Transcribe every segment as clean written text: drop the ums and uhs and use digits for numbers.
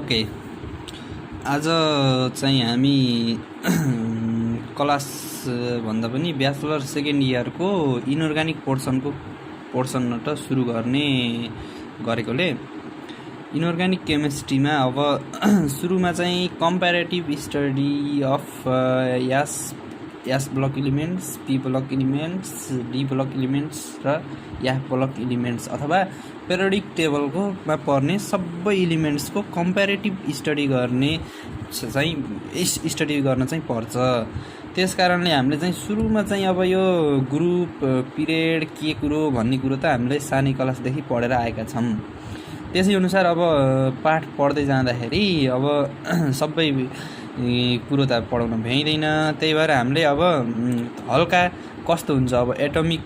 Okay, आज चाहिँ हामी क्लास भन्दा पनि ब्याचलर सेकेन्ड इयरको इनअर्गानिक पोर्सनबाट सुरु गरेकोले इनअर्गानिक केमिस्ट्रीमा अब सुरुमा चाहिँ comparative study of S block elements, P block elements, D block elements र एफ ब्लक इलिमेन्ट्स अथवा पेरियोडिक टेबलकोमा पर्ने सबै इलिमेन्ट्सको कम्प्यारेटिभ स्टडी गर्न चाहिँ पर्छ। त्यस कारणले हामीले चाहिँ सुरुमा चाहिँ अब यो ग्रुप पिरियड के कुरो भन्ने कुरो त हामीले सानै क्लासदेखि पढेर आएका छौँ। त्यसै अनुसार अब पाठ पढ्दै जाँदाखेरि अब सबै कुरो त पढाउन भ्याइँदैन। त्यही भएर हामीले अब हल्का कस्तो हुन्छ, अब एटमिक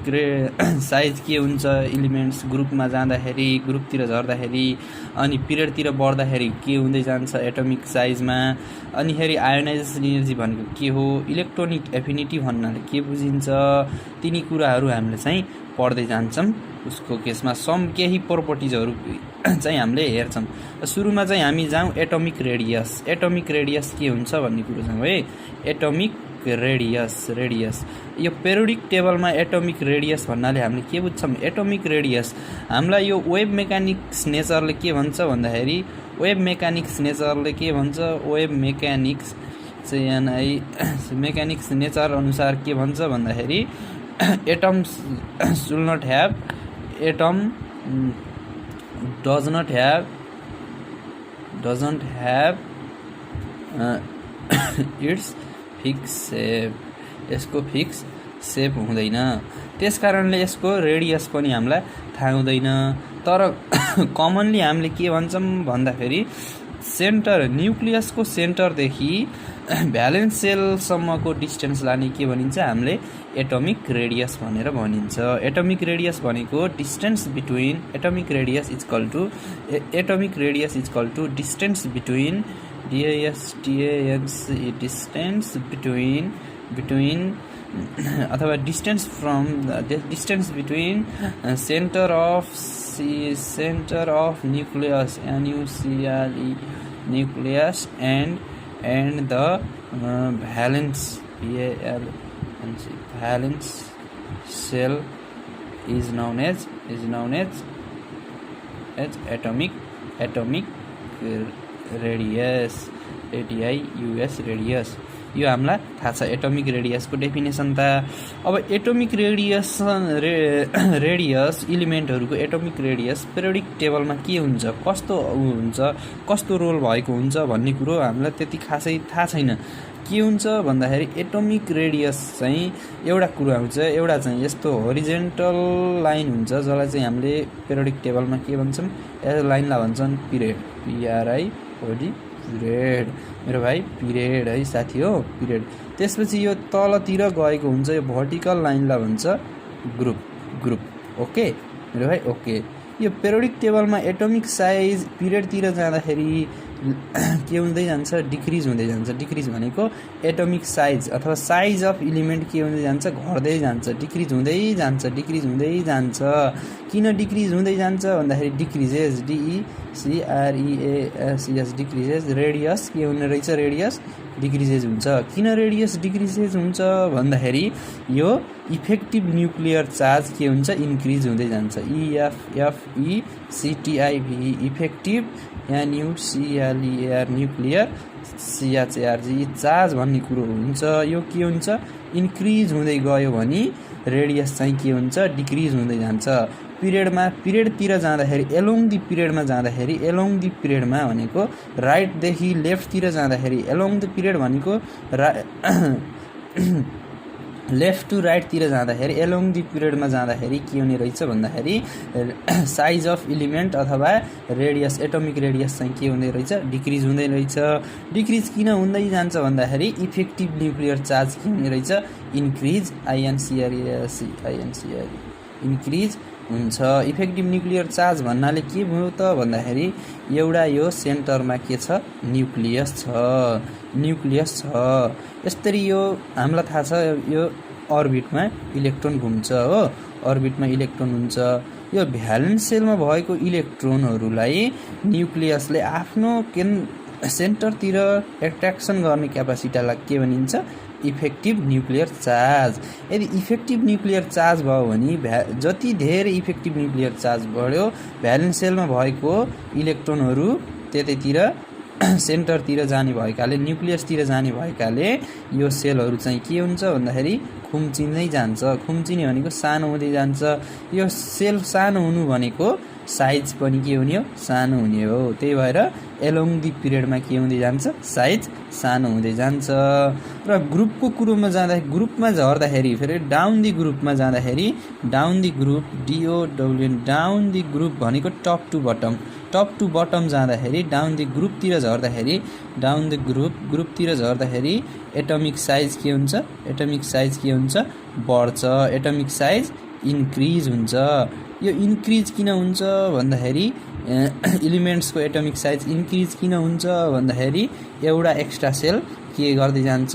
साइज के हुन्छ इलिमेन्ट्स ग्रुपमा जाँदाखेरि, ग्रुपतिर झर्दाखेरि, अनि पिरियडतिर बढ्दाखेरि के हुँदै जान्छ एटमिक साइजमा, अनि फेरि आयोनाइजेसन इनर्जी भनेको के हो, इलेक्ट्रोनिक एफिनिटी भन्नाले के बुझिन्छ, तिनी कुराहरू हामीले चाहिँ पढ्दै जान्छौँ। उसको केसमा केही प्रोपर्टिजहरू चाहिँ हामीले हेर्छौँ। सुरुमा चाहिँ हामी जाउँ एटमिक रेडियस। एटमिक रेडियस के हुन्छ भन्ने कुरो छ है। एटमिक रेडियस यो पेरियोडिक टेबलमा एटमिक रेडियस भन्नाले हामीले के बुझ्छौँ, एटमिक रेडियस हामीलाई यो वेभ मेकानिक्स नेचरले के भन्छ भन्दाखेरि, वेभ मेकानिक्स चाहिँ मेकानिक्स नेचर अनुसार के भन्छ भन्दाखेरि atoms doesn't have its fix shape, यसको फिक्स सेप हुँदैन। त्यस कारणले यसको रेडियस पनि हामीलाई थाहा हुँदैन। तर कमनली हामीले के भन्छौँ भन्दाखेरि सेन्टर, न्युक्लियसको सेन्टरदेखि भ्यालेन्स सेलसम्मको डिस्टेन्सलाई नै के भनिन्छ, हामीले एटमिक रेडियस भनेर भनिन्छ। एटमिक रेडियस भनेको distance between, atomic radius is equal to distance between distance between अथवा distance from distance between center of nucleus NuCle nucleus and the valence cell is known as atomic radius, radius। यो हामीलाई थाहा छ atomic रेडियसको definition त। अब atomic radius इलिमेन्टहरूको atomic radius periodic टेबलमा के हुन्छ, कस्तो रोल भएको हुन्छ भन्ने कुरो हामीलाई त्यति खासै थाहा छैन। के हुन्छ भन्दाखेरि एटमिक रेडियस चाहिँ एउटा कुरा हुन्छ, एउटा चाहिँ यस्तो होरिजेन्टल लाइन हुन्छ जसलाई चाहिँ हामीले पेरियोडिक टेबलमा के भन्छौँ, यस लाइनलाई भन्छन् पिरियड, PRIOD पिरियड। मेरो भाइ पिरियड है साथी हो, पिरियड। त्यसपछि यो तलतिर गएको हुन्छ, यो भर्टिकल लाइनलाई भन्छ ग्रुप। ओके मेरो भाइ, ओके। यो पेरियोडिक टेबलमा एटमिक साइज पिरियडतिर जाँदाखेरि के हुँदै जान्छ, डिक्रिज हुँदै जान्छ। डिक्रिज भनेको एटमिक साइज अथवा साइज अफ इलिमेन्ट के हुँदै जान्छ, घट्दै जान्छ, डिक्रिज हुँदै जान्छ। किन डिक्रिज हुँदै जान्छ भन्दाखेरि डिक्रिजेस, DECREASES डिक्रिजेस। रेडियस के हुने रहेछ, रेडियस डिक्रिजेस हुन्छ। किन रेडियस डिक्रिजेस हुन्छ भन्दाखेरि यो इफेक्टिभ न्युक्लियर चार्ज के हुन्छ, इन्क्रिज हुँदै जान्छ। EFFECTIVE effective NuClear nuclear CHARG charge भन्ने कुरो हुन्छ। यो के हुन्छ, इन्क्रिज हुँदै गयो भने रेडियस चाहिँ के हुन्छ, डिक्रिज हुँदै जान्छ। पिरियडतिर जाँदाखेरि एलोङ दि पिरियडमा भनेको राइटदेखि लेफ्टतिर जाँदाखेरि, एलोङ द पिरियड भनेको लेफ्ट टु राइटतिर जाँदाखेरि, एलोङ दि पिरियडमा जाँदाखेरि के हुने रहेछ भन्दाखेरि साइज अफ इलिमेन्ट अथवा रेडियस, एटमिक रेडियस चाहिँ के हुँदै रहेछ, डिक्रिज हुँदै रहेछ। डिक्रिज किन हुँदै जान्छ भन्दाखेरि इफेक्टिभ न्युक्लियर चार्ज के हुने रहेछ, इन्क्रिज, INCREAC इन्क्रिज हुन्छ। इफेक्टिभ न्युक्लियर चार्ज भन्नाले के भयो त भन्दाखेरि एउटा यो सेन्टरमा के छ, न्युक्लियस छ। यसरी यो हामीलाई थाहा छ, यो अर्बिटमा इलेक्ट्रोन घुम्छ हो, अर्बिटमा इलेक्ट्रोन हुन्छ। यो भ्यालेन्स सेलमा भएको इलेक्ट्रोनहरूलाई न्युक्लियसले आफ्नो सेन्टरतिर एट्र्याक्सन गर्ने क्यापासिटीलाई के भनिन्छ? Effective nuclear charge. यदि इफेक्टिभ न्युक्लियर चार्ज भयो भने जति धेरै इफेक्टिभ न्युक्लियर चार्ज बढ्यो भ्यालेन्स सेलमा भएको इलेक्ट्रोनहरू त्यतैतिर सेन्टरतिर जाने भएकाले न्युक्लियसतिर जाने भएकाले यो सेलहरू चाहिँ के हुन्छ भन्दाखेरि खुम्चिँदै जान्छ। खुम्चिने भनेको सानो हुँदै जान्छ। यो सेल सानो हुनु भनेको साइज पनि के हुने हो? सानो हुने हो। त्यही भएर एलोङ दि पिरियडमा के हुँदै जान्छ? साइज सानो हुँदै जान्छ। र ग्रुपको कुरोमा जाँदाखेरि ग्रुपमा झर्दाखेरि फेरि डाउन दि ग्रुपमा जाँदाखेरि down the group DOWN down the group भनेको top to bottom. Top to bottom जाँदाखेरि डाउन दि ग्रुपतिर झर्दाखेरि डाउन दि ग्रुपतिर झर्दाखेरि एटमिक साइज के हुन्छ? एटमिक साइज के हुन्छ? बढ्छ। एटमिक साइज इन्क्रिज हुन्छ। यो इन्क्रिज किन हुन्छ भन्दाखेरि एलिमेन्ट्सको एटमिक साइज इन्क्रिज किन हुन्छ भन्दाखेरि एउटा एक्स्ट्रा सेल के गर्दै जान्छ?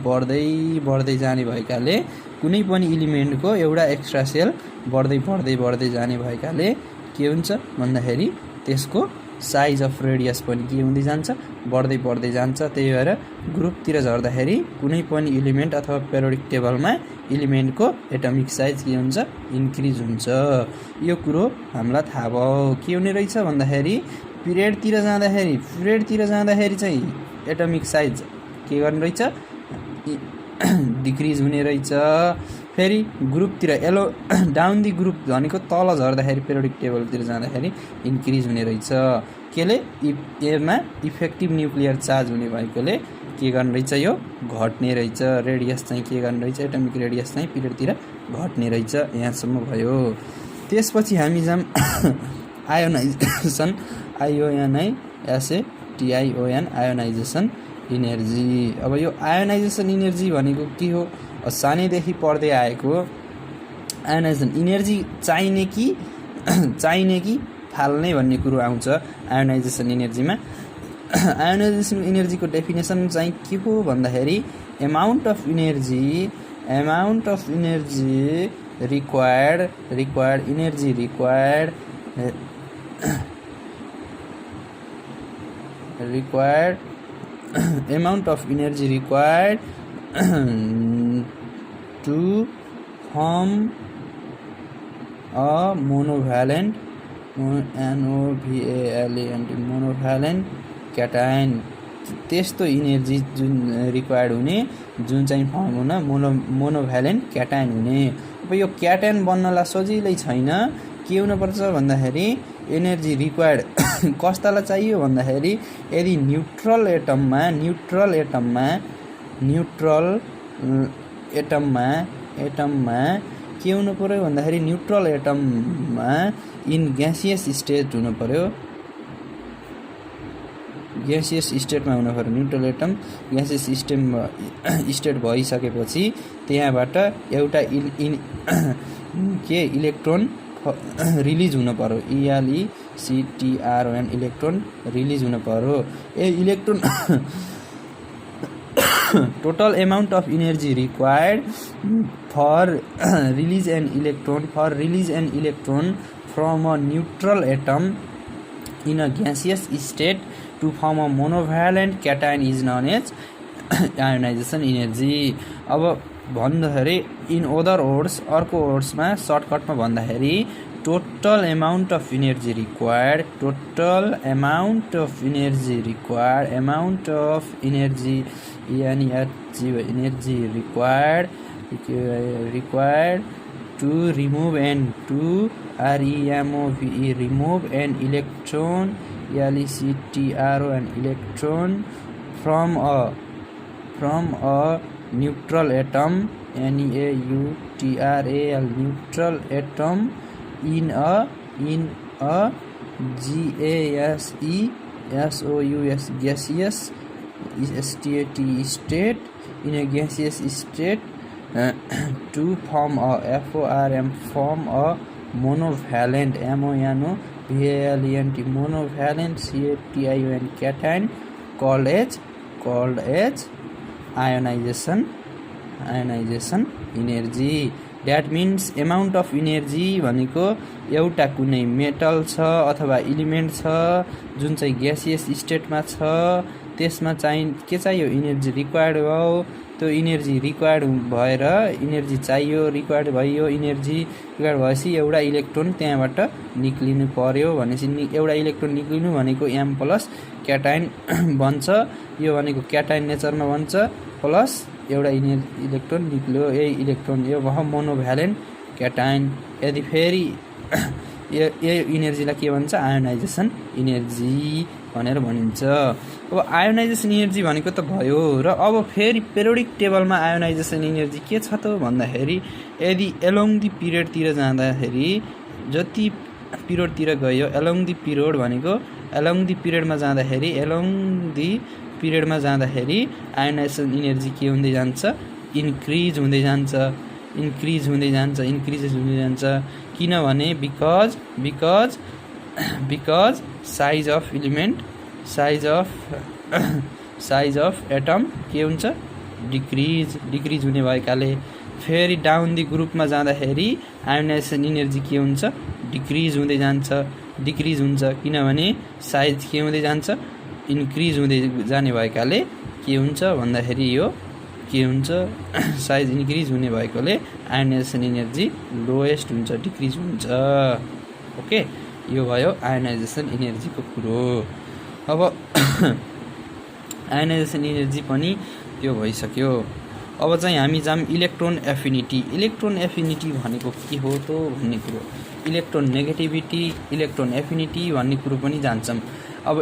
बढ्दै जाने भएकाले कुनै पनि एलिमेन्टको एउटा एक्स्ट्रा सेल बढ्दै जाने भएकाले के हुन्छ भन्दाखेरि त्यसको साइज अफ रेडियस पनि के हुँदै जान्छ? बढ्दै जान्छ। त्यही भएर ग्रुपतिर झर्दाखेरि कुनै पनि एलिमेन्ट अथवा पेरियोडिक टेबलमा एलिमेन्टको एटमिक साइज के हुन्छ? इन्क्रिज हुन्छ। यो कुरो हामीलाई थाहा भयो। के हुने रहेछ भन्दाखेरि पिरियडतिर जाँदाखेरि चाहिँ एटमिक साइज के गर्ने रहेछ? डिक्रिज हुने रहेछ। फेरि ग्रुपतिर डाउन दि ग्रुप भनेको तल झर्दाखेरि पेरियोडिक टेबलतिर जाँदाखेरि इन्क्रिज हुने रहेछ। केले? यसमा इफेक्टिभ न्युक्लियर चार्ज हुने भएकोले के गर्ने रहेछ? यो घट्ने रहेछ। रेडियस चाहिँ के गर्ने रहेछ? एटमिक रेडियस चाहिँ पिरियडतिर घट्ने रहेछ। यहाँसम्म भयो। त्यसपछि हामी जाम आयोनाइजेसन IONISATION आयोनाइजेसन इनर्जी। अब यो आयोनाइजेसन इनर्जी भनेको के हो? सानैदेखि पढ्दै आएको आयोनाइजेसन इनर्जी चाहिने कि फाल्ने भन्ने कुरो आउँछ आयोनाइजेसन इनर्जीमा। आयोनाइजेसन इनर्जीको डेफिनेसन चाहिँ के हो भन्दाखेरि amount of energy required amount of energy required to form a monovalent monovalent cation। त्यस्तो इनर्जी जुन रिक्वायर्ड हुने जुन चाहिँ फर्म हुन मोनोभ्यालेन्ट क्याटायन हुने। अब यो क्याटायन बन्नलाई सजिलै छैन। के हुनुपर्छ भन्दाखेरि एनर्जी रिक्वायर्ड कस्तालाई चाहियो भन्दाखेरि यदि न्युट्रल एटममा के हुनु पर्यो भन्दाखेरि न्युट्रल एटममा इन ग्यासियस स्टेट हुनु पर्यो। ग्यासियस स्टेटमा हुनु पर्यो। न्युट्रल एटम ग्यासियस स्टेट भइसकेपछि त्यहाँबाट एउटा इलेक्ट्रोन रिलिज हुनु पर्यो। ELECTRON इलेक्ट्रोन रिलिज हुनु पर्यो। Electron total amount of energy required for release an electron from a neutral atom in a gaseous state to form a monovalent cation is known as ionization energy। अब भन्दाखेरि in other words अर्को वर्ड्समा सर्टकटमा भन्दाखेरि total amount of energy required energy required to remove an electron an electron from a neutral atom neutral atom in a gaseous state to form a monovalent monovalent cation cation called as ionization energy। That means amount of energy भनेको एउटा कुनै metal छ अथवा element छ जुन चाहिँ gaseous स्टेटमा छ, त्यसमा चाहिँ के चाहियो, इनर्जी रिक्वायर्ड भयो। त्यो इनर्जी रिक्वायर्ड भएर इनर्जी चाहियो, रिक्वायर्ड भयो, इनर्जी रिक्वायर्ड भएपछि एउटा इलेक्ट्रोन त्यहाँबाट निक्लिनु पर्यो। भनेपछि एउटा इलेक्ट्रोन निक्लिनु भनेको एम प्लस क्याटाइन बन्छ, यो भनेको क्याटाइन नेचरमा बन्छ, प्लस एउटा इलेक्ट्रोन निक्ल्यो, यही इलेक्ट्रोन यो भयो मोनोभ्यालेन्ट क्याटाइन। यदि फेरि यो इनर्जीलाई के भन्छ, आयोनाइजेसन इनर्जी भनेर भनिन्छ। अब आयोनाइजेसन इनर्जी भनेको त भयो र अब फेरि पेरियोडिक टेबलमा आयोनाइजेसन इनर्जी के छ त भन्दाखेरि यदि एलोङ दि पिरियडतिर जाँदाखेरि जति पिरियडतिर गयो, एलोङ दि पिरियड भनेको एलोङ दि पिरियडमा जाँदाखेरि आयोनाइजेसन इनर्जी के हुँदै जान्छ, इन्क्रिज हुँदै जान्छ। किनभने because size of element, size of atom के हुन्छ, डिक्रिज हुने भएकाले फेरि डाउन दि ग्रुपमा जाँदाखेरि आयोनाइजेसन इनर्जी के हुन्छ, डिक्रिज हुन्छ। किनभने साइज के हुँदै जान्छ, इन्क्रिज हुँदै जाने भएकाले के हुन्छ भन्दाखेरि यो के हुन्छ, साइज इन्क्रिज हुने भएकोले आयोनाइजेसन इनर्जी लोएस्ट हुन्छ, डिक्रिज हुन्छ। ओके, यो भयो आयोनाइजेसन इनर्जीको कुरो। अब आयोनाइजेसन इनर्जी पनि त्यो भइसक्यो। अब चाहिँ हामी जाम इलेक्ट्रोन एफिनिटी। इलेक्ट्रोन एफिनिटी भनेको के हो त भन्ने कुरो, इलेक्ट्रोन नेगेटिभिटी, इलेक्ट्रोन एफिनिटी भन्ने कुरो पनि जान्छौँ। अब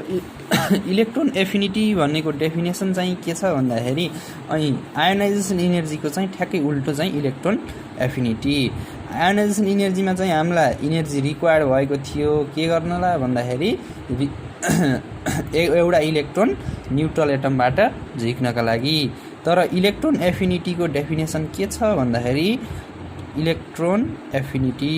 इलेक्ट्रोन एफिनिटी भन्नेको डेफिनेसन चाहिँ के छ भन्दाखेरि अनि आयोनाइजेसन इनर्जीको चाहिँ ठ्याक्कै उल्टो चाहिँ इलेक्ट्रोन एफिनिटी। आयोनाइजेसन इनर्जीमा चाहिँ हामीलाई इनर्जी रिक्वायर्ड भएको थियो के गर्नलाई भन्दाखेरि एउटा इलेक्ट्रोन न्युट्रल एटमबाट झिक्नका लागि। तर इलेक्ट्रोन एफिनिटीको डेफिनेसन के छ भन्दाखेरि इलेक्ट्रोन AFINITY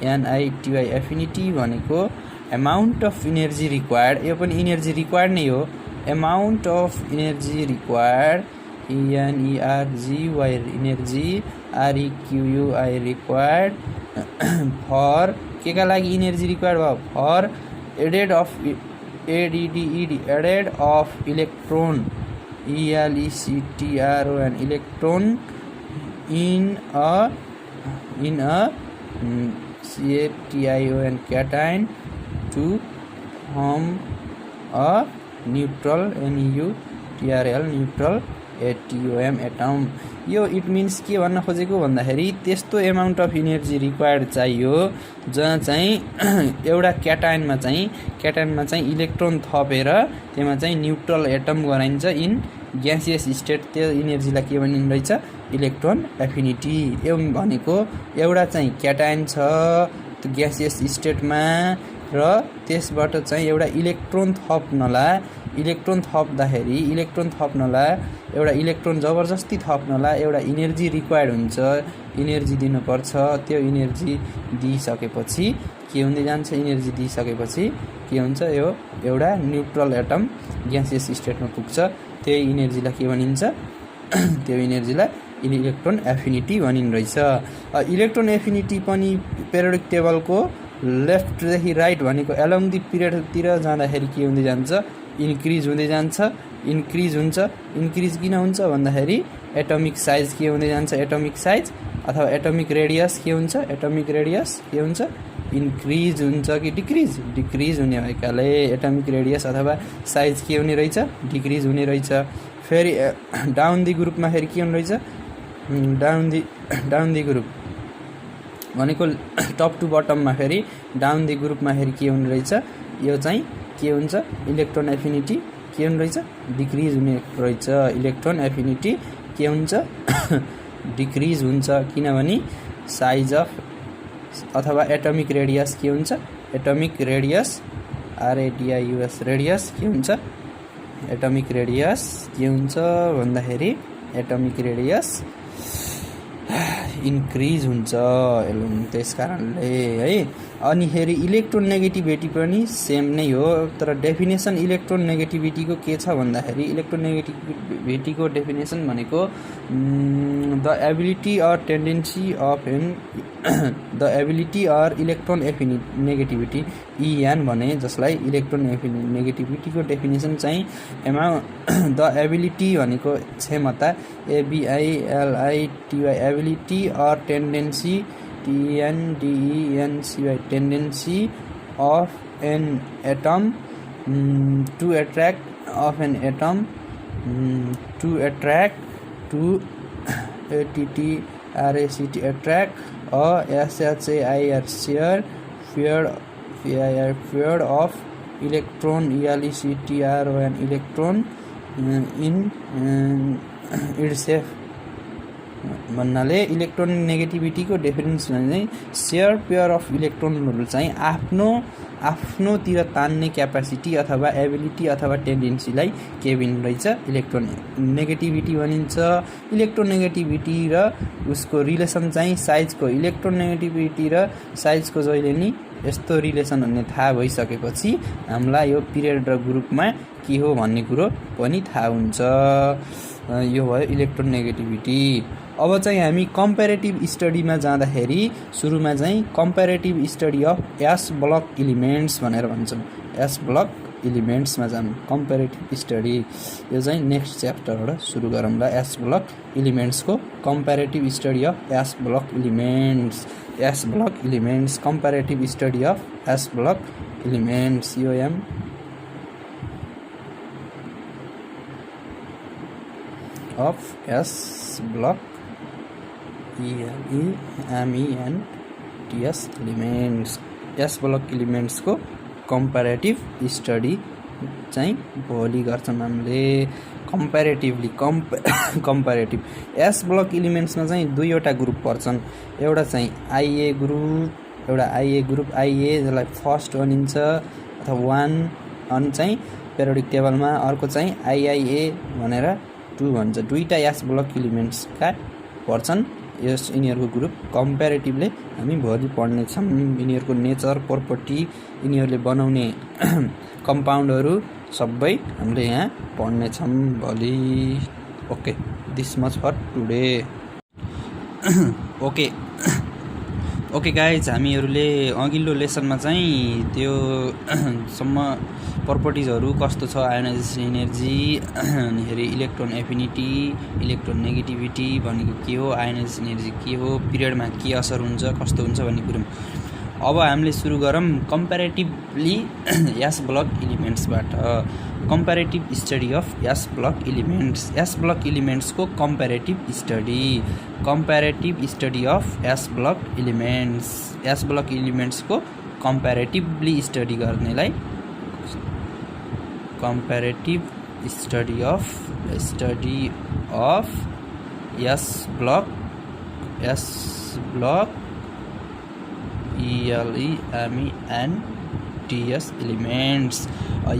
एफिनिटी भनेको एमाउन्ट अफ इनर्जी रिक्वायर्ड, यो पनि इनर्जी रिक्वायर्ड नै हो, amount of energy required ENERGY energy REQUI required for के का लागि इनर्जी रिक्वायर्ड भयो, for added of electron ELECTRON electron in a cation cation to form a neutral neutral atom atom। यो it means के भन्न खोजेको भन्दाखेरि त्यस्तो एमाउन्ट अफ इनर्जी रिक्वायर्ड चाहियो जहाँ चाहिँ एउटा क्याटायनमा चाहिँ इलेक्ट्रोन थपेर त्यसमा चाहिँ न्युट्रल एटम गराइन्छ इन ग्यासियस स्टेट। त्यो इनर्जीलाई के भनिन्छ रहेछ, इलेक्ट्रोन एफिनिटी। यो भनेको एउटा चाहिँ क्याटायन छ त्यो ग्यासियस स्टेटमा र त्यसबाट चाहिँ एउटा इलेक्ट्रोन थप्नलाई एउटा इलेक्ट्रोन जबरजस्ती थप्नलाई एउटा इनर्जी रिक्वायर्ड हुन्छ, इनर्जी दिनुपर्छ। त्यो इनर्जी दिइसकेपछि के हुँदै जान्छ, इनर्जी दिइसकेपछि के हुन्छ, यो एउटा न्युट्रल एटम ग्यासियस स्टेटमा पुग्छ। त्यही इनर्जीलाई के भनिन्छ, त्यो इनर्जीलाई इलेक्ट्रोन एफिनिटी भनिन्छ रहेछ। इलेक्ट्रोन एफिनिटी पनि पेरियोडिक टेबलको लेफ्टदेखि राइट भनेको एलोङ दि पिरियडतिर जाँदाखेरि के हुँदै जान्छ, इन्क्रिज हुँदै जान्छ, इन्क्रिज किन हुन्छ भन्दाखेरि एटमिक साइज के हुँदै जान्छ, एटमिक साइज अथवा एटमिक रेडियस के हुन्छ, इन्क्रिज हुन्छ कि डिक्रिज हुने भएकाले एटमिक रेडियस अथवा साइज के हुने रहेछ, डिक्रिज हुने रहेछ। फेरि डाउन दि ग्रुपमा फेरि के हुने रहेछ, डाउन दि ग्रुप भनेको टप टु बटममा फेरि डाउन दि ग्रुपमा फेरि के हुने रहेछ, यो चाहिँ के हुन्छ, इलेक्ट्रोन एफिनिटी के हुने रहेछ, डिक्रिज हुने रहेछ। इलेक्ट्रोन एफिनिटी के हुन्छ, डिक्रिज हुन्छ किनभने साइज अफ अथवा एटमिक रेडियस के हुन्छ, एटमिक रेडियस RADIUS रेडियस के हुन्छ, एटमिक रेडियस के हुन्छ भन्दाखेरि एटमिक रेडियस इन्क्रिज हुन्छ। त्यस कारणले है अनि फेरि इलेक्ट्रोनेगेटिभिटी पनि सेम नै हो, तर डेफिनेसन इलेक्ट्रोनेगेटिभिटीको के छ भन्दाखेरि इलेक्ट्रोनेगेटिभिटीको डेफिनेसन भनेको the ability or tendency of an the ability or electronegativity EN भने, जसलाई इलेक्ट्रोन नेगेटिभिटीको डेफिनेसन चाहिँ द एबिलिटी भनेको क्षमता ABILITY ability or tendency TENDENCY tendency of an atom to attract ATTRACT SHAIR share field of electron ELECTRON electron in itself भन्नाले electron नेगेटिभिटीको definition चाहिँ सेयर पेयर अफ इलेक्ट्रोनहरू चाहिँ आफ्नोतिर तान्ने क्यापासिटी अथवा एबिलिटी अथवा टेन्डेन्सीलाई के भनिरहेछ इलेक्ट्रोन नेगेटिभिटी भनिन्छ। इलेक्ट्रोनेगेटिभिटी र उसको रिलेसन चाहिँ साइजको इलेक्ट्रोनेगेटिभिटी र साइजको जहिले नि यस्तो रिलेसन भन्ने थाहा भइसकेपछि हामीलाई यो पिरियड र ग्रुपमा के हो भन्ने कुरो पनि थाहा हुन्छ। यो भयो इलेक्ट्रोनेगेटिभिटी। अब चाहिँ हामी कम्पेरेटिभ स्टडीमा जाँदाखेरि सुरुमा चाहिँ comparative study of S block elements भनेर भन्छौँ। एस ब्लक इलिमेन्ट्समा जानु कम्पेरेटिभ स्टडी, यो चाहिँ नेक्स्ट च्याप्टरबाट सुरु गरौँला। एस ब्लक इलिमेन्ट्सको comparative study of S block elements comparative study of S block elements UM of S block ELEMENTS elements S block elements को कम्पेरेटिभ स्टडी चाहिँ भोलि गर्छौँ हामीले। कम्पेरेटिभ एस ब्लक इलिमेन्ट्समा चाहिँ दुईवटा ग्रुप पर्छन्, एउटा चाहिँ IA ग्रुप IA जसलाई फर्स्ट भनिन्छ अथवा 1 अनि चाहिँ पेरियोडिक टेबलमा, अर्को चाहिँ IIA भनेर 2 भन्छ। दुईटा एस ब्लक इलिमेन्ट्सका पर्छन्। यस यिनीहरूको ग्रुप कम्पेरेटिभले हामी भोलि पढ्नेछौँ। यिनीहरूको नेचर, प्रोपर्टी, यिनीहरूले बनाउने कम्पाउन्डहरू सबै हामीले यहाँ पढ्नेछौँ भोलि। Okay, this much for today. Okay guys, हामीहरूले अघिल्लो लेसनमा चाहिँ त्यो सम्म प्रपर्टिजहरू कस्तो छ, आयोनाइजेसन एनर्जी, अनिखेरि इलेक्ट्रोन एफिनिटी, इलेक्ट्रोन नेगेटिभिटी भनेको के हो, आयोनाइजेसन एनर्जी के हो, पिरियडमा के असर हुन्छ, कस्तो हुन्छ भन्ने कुरो। अब हामीले सुरु गरौँ कम्पेरेटिभली एस ब्लक इलिमेन्ट्सबाट। Comparative study of S block elements, s block इलिमेन्ट्सको comparative study of S block elements. S block इलिमेन्ट्सको कम्पेरेटिभली स्टडी गर्नेलाई comparative study of S block ELEMENTS elements.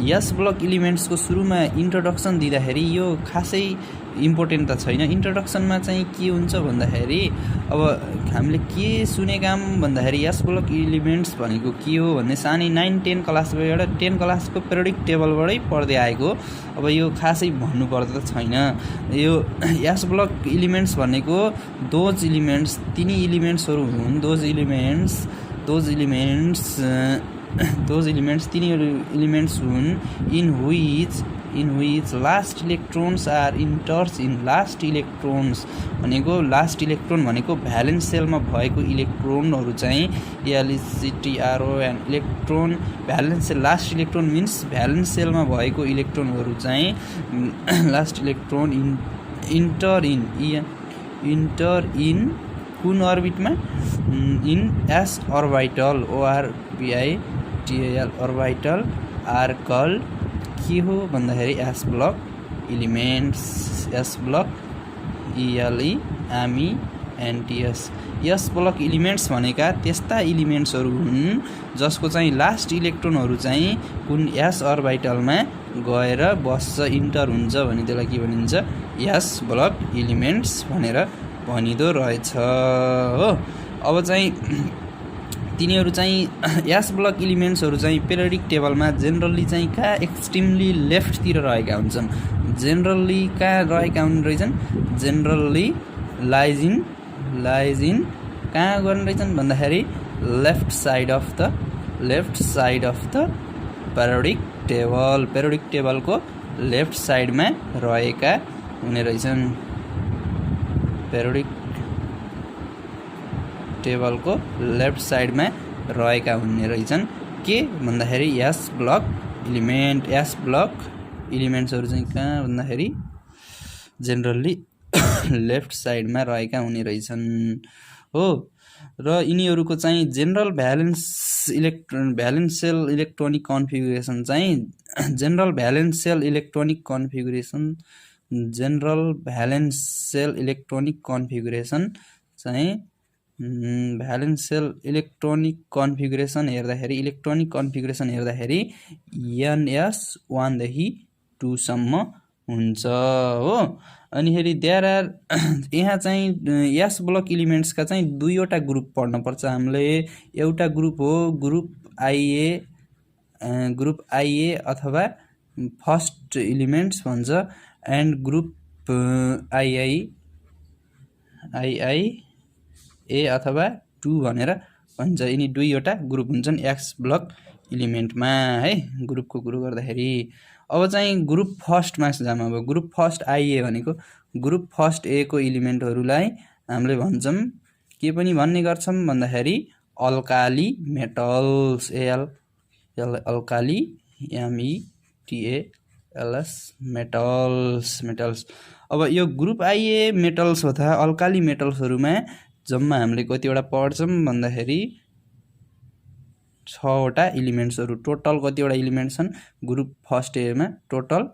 S block इलिमेन्ट्सको सुरुमा इन्ट्रोडक्सन दिँदाखेरि यो खासै important त छैन। इन्ट्रोडक्सनमा चाहिँ के हुन्छ भन्दाखेरि अब हामीले के सुनेका भन्दाखेरि यस ब्लक इलिमेन्ट्स भनेको के हो भन्ने सानै 9-10 क्लासबाट 10 क्लासको पेरियोडिक टेबलबाटै पढ्दै आएको। अब यो खासै भन्नुपर्दा त छैन। यो यस ब्लक इलिमेन्ट्स भनेको दोज इलिमेन्ट्स, तिनी इलिमेन्ट्सहरू हुन्। दोज इलिमेन्ट्स तिनी इलिमेन्ट्स हुन् in which last electrons are enters in last electrons भनेको लास्ट इलेक्ट्रोन भनेको भ्यालेन्स सेलमा भएको इलेक्ट्रोनहरू चाहिँ ELECTRON electron valence shell. Last electron means valence सेलमा भएको इलेक्ट्रोनहरू चाहिँ लास्ट इलेक्ट्रोन इन्टर इन कुन अर्बिटमा, in s orbital ORBITAL orbital are called के हो भन्दाखेरि s block elements. S block ELEMENTS यस ब्लक इलिमेन्ट्स भनेका त्यस्ता इलिमेन्ट्सहरू हुन् जसको चाहिँ लास्ट इलेक्ट्रोनहरू चाहिँ कुन एस अर्बिटलमा गएर बस्छ, इन्टर हुन्छ भने त्यसलाई के भनिन्छ, एस ब्लक इलिमेन्ट्स भनेर भनिदो रहेछ हो। अब चाहिँ तिनीहरू चाहिँ एस ब्लक इलिमेन्ट्सहरू चाहिँ पेरियोडिक टेबलमा जेनरली चाहिँ कहाँ एक्सट्रिमली लेफ्टतिर रहेका हुन्छन्। जेनरली कहाँ रहेका हुन् रहेछन्, जेनरली लाइज इन कहाँ गर्ने रहेछन् भन्दाखेरि left side of the periodic टेबलको लेफ्ट साइडमा रहेका हुने रहेछन्। पेरियोडिक टेबलको लेफ्ट साइडमा रहेका हुने रहेछन् के भन्दाखेरि एस ब्लक इलिमेन्ट्सहरू चाहिँ कहाँ भन्दाखेरि जेनरली लेफ्ट साइडमा रहेका हुने रहेछन् हो। र यिनीहरूको चाहिँ general valence shell electronic configuration चाहिँ general valence shell electronic configuration चाहिँ भ्यालेन्स सेल इलेक्ट्रोनिक कन्फिगुरेसन हेर्दाखेरि NS1 देखि 2 सम्म हुन्छ हो। अनि फेरि यहाँ चाहिँ एस ब्लक इलिमेन्ट्सका चाहिँ दुईवटा ग्रुप पढ्नुपर्छ हामीले। एउटा ग्रुप हो ग्रुप आइए अथवा फर्स्ट इलिमेन्ट्स भन्छ एन्ड ग्रुप आई ए अथवा 2 भनेर भन्छ। यिनी दुईवटा ग्रुप हुन्छन् एक्स ब्लक इलिमेन्टमा है, ग्रुपको कुरो गर्दाखेरि। अब चाहिँ ग्रुप फर्स्टमा जाम। अब ग्रुप फर्स्ट आइए भनेको ग्रुप फर्स्ट ए को इलिमेन्टहरूलाई हामीले भन्छौँ के पनि भन्ने गर्छौँ भन्दाखेरि alkali metals, alkali METALS metals. अब यो ग्रुप आइए मेटल्स अथवा अल्काली मेटल्सहरूमा जम्मा हामीले कतिवटा पढ्छौँ भन्दाखेरि 6 वटा इलिमेन्ट्सहरू। टोटल कतिवटा इलिमेन्ट छन् ग्रुप फर्स्ट एमा? टोटल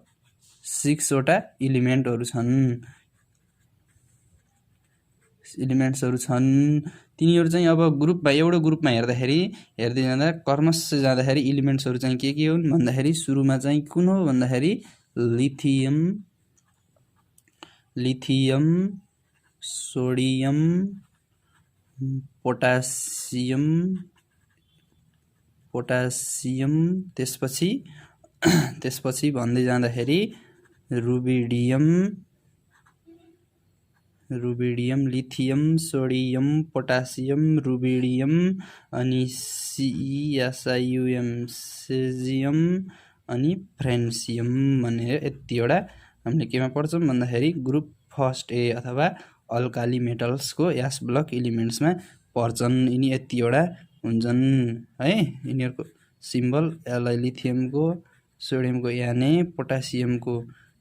6 वटा इलिमेन्ट्सहरू छन्। तिनीहरू चाहिँ अब ग्रुपमा एउटा ग्रुपमा हेर्दै जाँदा कर्मश जाँदाखेरि इलिमेन्ट्सहरू चाहिँ के हुन् भन्दाखेरि सुरुमा चाहिँ कुन हो भन्दाखेरि लिथियम, सोडियम, पोटासियम, त्यसपछि भन्दै जाँदाखेरि rubidium, lithium, sodium, potassium, rubidium, अनि CeSium, सेजियम, अनि फ्रेन्सियम भनेर यतिवटा हामीले केमा पढ्छौँ भन्दाखेरि ग्रुप फर्स्ट ए अथवा अल्काली मेटल्सको एस ब्लक इलिमेन्ट्समा पर्छन्। यिनी यतिवटा हुन्छन् है। यिनीहरूको सिम्बल एलआई, लिथियमको, सोडियमको Na, पोटासियमको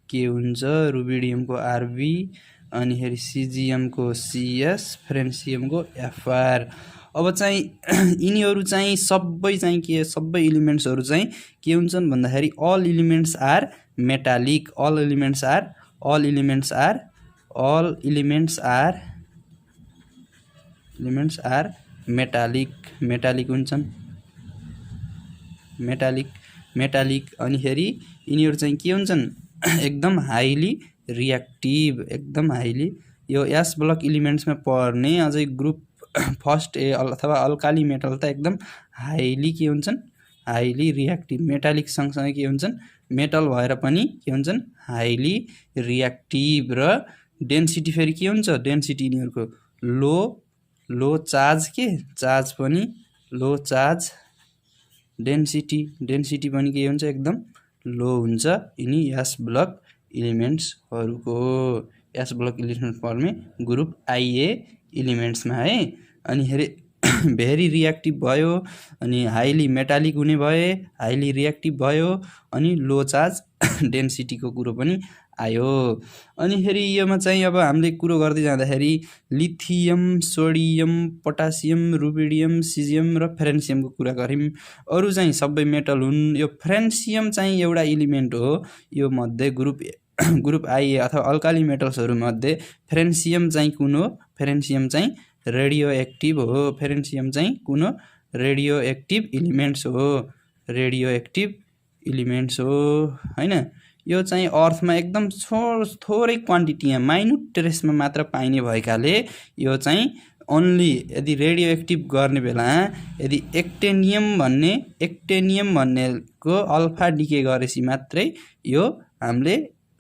के हुन्छ, रुबिडियमको RB, अनि फेरि सिजियमको CS, फ्रेन्सियमको FR। अब चाहिँ यिनीहरू चाहिँ सबै चाहिँ के सबै इलिमेन्ट्सहरू चाहिँ के हुन्छन् भन्दाखेरि all elements are metallic, all elements are metallic हुन्छन्, मेटालिक। अनि फेरि यिनीहरू चाहिँ के हुन्छन् एकदम हाइली रियाक्टिभ, एकदम हाइली यो एस ब्लक इलिमेन्ट्समा पर्ने अझै ग्रुप फर्स्ट ए अथवा अल्काली मेटल त एकदम हाइली के हुन्छन्, हाइली रियाक्टिभ। मेटालिक सँगसँगै के हुन्छन्, मेटल भएर पनि के हुन्छन् हाइली रियाक्टिभ। र डेन्सिटी फेरि के हुन्छ, डेन्सिटी यिनीहरूको लो चार्ज, के चार्ज पनि लो चार्ज, डेन्सिटी पनि के हुन्छ एकदम लो हुन्छ यिनी एस ब्लक इलिमेन्ट्सहरूको। एस ब्लक इलिमेन्ट्स पर्ने ग्रुप आइए इलिमेन्ट्समा है। अनि फेरि भेरी रियाक्टिभ भयो, अनि हाइली मेटालिक हुने भए, हाइली रियाक्टिभ भयो, अनि लो चार्ज डेन्सिटीको कुरो पनि आयो। अनि फेरि योमा चाहिँ अब हामीले कुरो गर्दै जाँदाखेरि lithium, sodium, potassium, rubidium, caesium र फ्रेन्सियमको कुरा गऱ्यौँ। अरू चाहिँ सबै मेटल हुन्। यो फ्रेन्सियम चाहिँ एउटा इलिमेन्ट हो। यो मध्ये ग्रुप आइए अथवा अल्काली मेटल्सहरू मध्ये फ्रेन्सियम चाहिँ कुन हो, फ्रेन्सियम चाहिँ रेडियो एक्टिभ हो। फ्रेन्सियम चाहिँ कुन हो, रेडियो एक्टिभ इलिमेन्ट्स हो हैन। यो चाहिँ अर्थमा एकदम थोरै क्वान्टिटीमा माइन्युट ट्रेसमा मात्र पाइने भएकाले यो चाहिँ ओन्ली यदि रेडियो एक्टिभ गर्ने बेला यदि एक्टेनियम भन्नेको अल्फा डिके गरेपछि मात्रै यो हामीले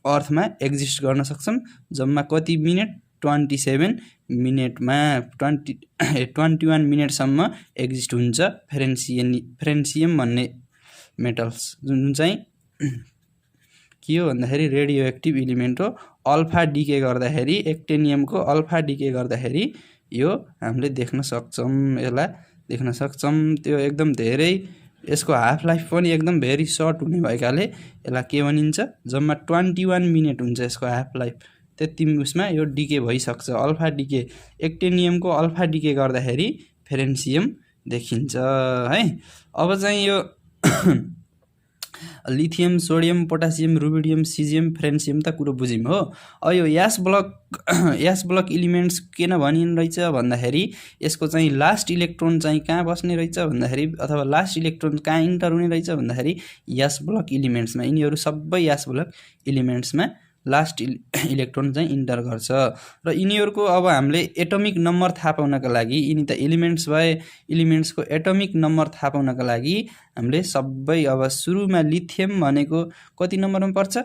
अर्थमा एक्जिस्ट गर्न सक्छौँ। जम्मा कति मिनट 27 मिनटमा 21 मिनटसम्म एक्जिस्ट हुन्छ फ्रेन्सियम भन्ने मेटल्स जुन चाहिँ के हो भन्दाखेरि रेडियो एक्टिभ इलिमेन्ट हो। अल्फा डिके गर्दाखेरि एक्टेनियमको अल्फा डिके गर्दाखेरि यो हामीले देख्न सक्छौँ, यसलाई देख्न सक्छौँ। त्यो एकदम धेरै यसको हाफ लाइफ पनि एकदम भेरी सर्ट हुने भएकाले यसलाई के भनिन्छ, जम्मा 21 मिनट हुन्छ यसको हाफ लाइफ। त्यति उसमा यो डिके भइसक्छ। अल्फा डिके एक्टेनियमको अल्फा डिके गर्दाखेरि फ्रेन्सियम देखिन्छ है। अब चाहिँ यो lithium, sodium, potassium, rubidium, caesium, फ्रेन्सियम त कुरो बुझ्यौँ हो। अब यो यास ब्लक इलिमेन्ट्स किन भनिनु रहेछ भन्दाखेरि यसको चाहिँ लास्ट इलेक्ट्रोन चाहिँ कहाँ बस्ने रहेछ भन्दाखेरि, अथवा लास्ट इलेक्ट्रोन कहाँ इन्टर हुने रहेछ भन्दाखेरि यास ब्लक इलिमेन्ट्समा। यिनीहरू सबै यास ब्लक इलिमेन्ट्समा लास्ट इलेक्ट्रोन चाहिँ इन्टर गर्छ। र यिनीहरूको अब हामीले एटोमिक नम्बर थाहा पाउनका लागि, यिनी त इलिमेन्ट्स भए, इलिमेन्ट्सको एटोमिक नम्बर थाहा पाउनका लागि हामीले सबै अब सुरुमा लिथियम भनेको कति नम्बरमा पर्छ,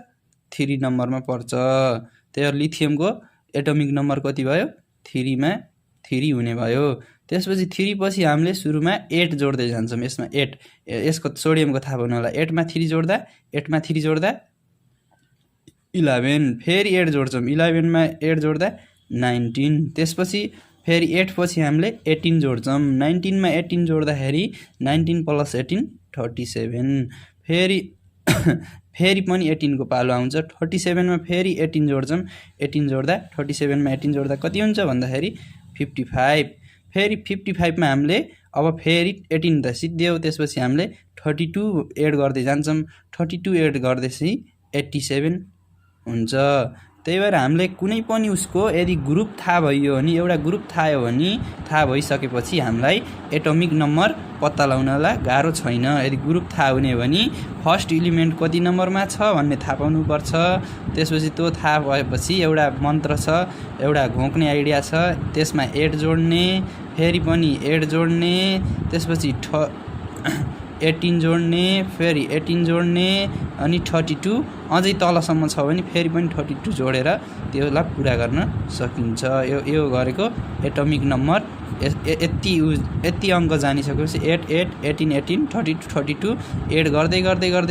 3 नम्बरमा पर्छ। त्यही लिथियमको एटोमिक नम्बर कति भयो, 3मा 3 हुने भयो। त्यसपछि 3 पछि हामीले सुरुमा 8 जोड्दै जान्छौँ। यसमा 8, यसको सोडियमको थाहा पाउनु होला। 8 मा 3 जोड्दा 11, फेरि 8 जोड्छौँ, 11 मा 8 जोड्दा 19। त्यसपछि फेरि 8 पछि हामीले 18 जोड्छौँ, 19 मा 18 जोड्दाखेरि 19 + 18 37। फेरि पनि 18 को पालो आउँछ। 37 मा फेरि 18 जोड्छौँ, 18 जोड्दा 37 मा 18 जोड्दा कति हुन्छ भन्दाखेरि 55। फेरि 55 मा हामीले अब फेरि 18 त सिद्धियो। त्यसपछि हामीले 32 एड गर्दै जान्छौँ, 32 एड गर्दैपछि 87 हुन्छ। त्यही भएर हामीले कुनै पनि उसको यदि ग्रुप थाहा भयो भने, एउटा ग्रुप थाहा भइसकेपछि हामीलाई एटोमिक नम्बर पत्ता लगाउनलाई गाह्रो छैन। यदि ग्रुप थाहा हुने भने फर्स्ट इलिमेन्ट कति नम्बरमा छ भन्ने थाहा पाउनुपर्छ। त्यसपछि त्यो थाहा भएपछि एउटा मन्त्र छ, एउटा घोक्ने आइडिया छ, त्यसमा 8 जोड्ने, फेरि पनि 8 जोड्ने, त्यसपछि 18 जोड्ने, फेरि 18 जोड्ने, अनि 32 अझै तलसम्म छ भने फेरि पनि 32 जोडेर त्यसलाई पुरा गर्न सकिन्छ। यो गरेको एटोमिक नम्बर यति अङ्क जानिसकेपछि 8, 8, 18, 18, 32, 32 एड गर्दै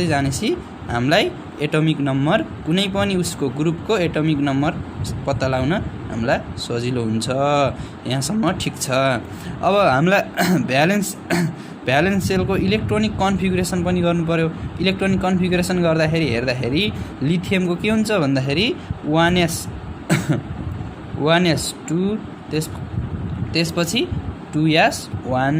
जानेपछि हामीलाई एटोमिक नम्बर, कुनै पनि उसको ग्रुपको एटोमिक नम्बर पत्ता लगाउन हामीलाई सजिलो हुन्छ। यहाँसम्म ठिक छ। अब हामीलाई भ्यालेन्स सेलको इलेक्ट्रोनिक कन्फिगुरेसन पनि गर्नु पर्यो। इलेक्ट्रोनिक कन्फिगुरेसन गर्दाखेरि हेर्दाखेरि लिथियमको के हुन्छ भन्दाखेरि 1s2 त्यसपछि 2s1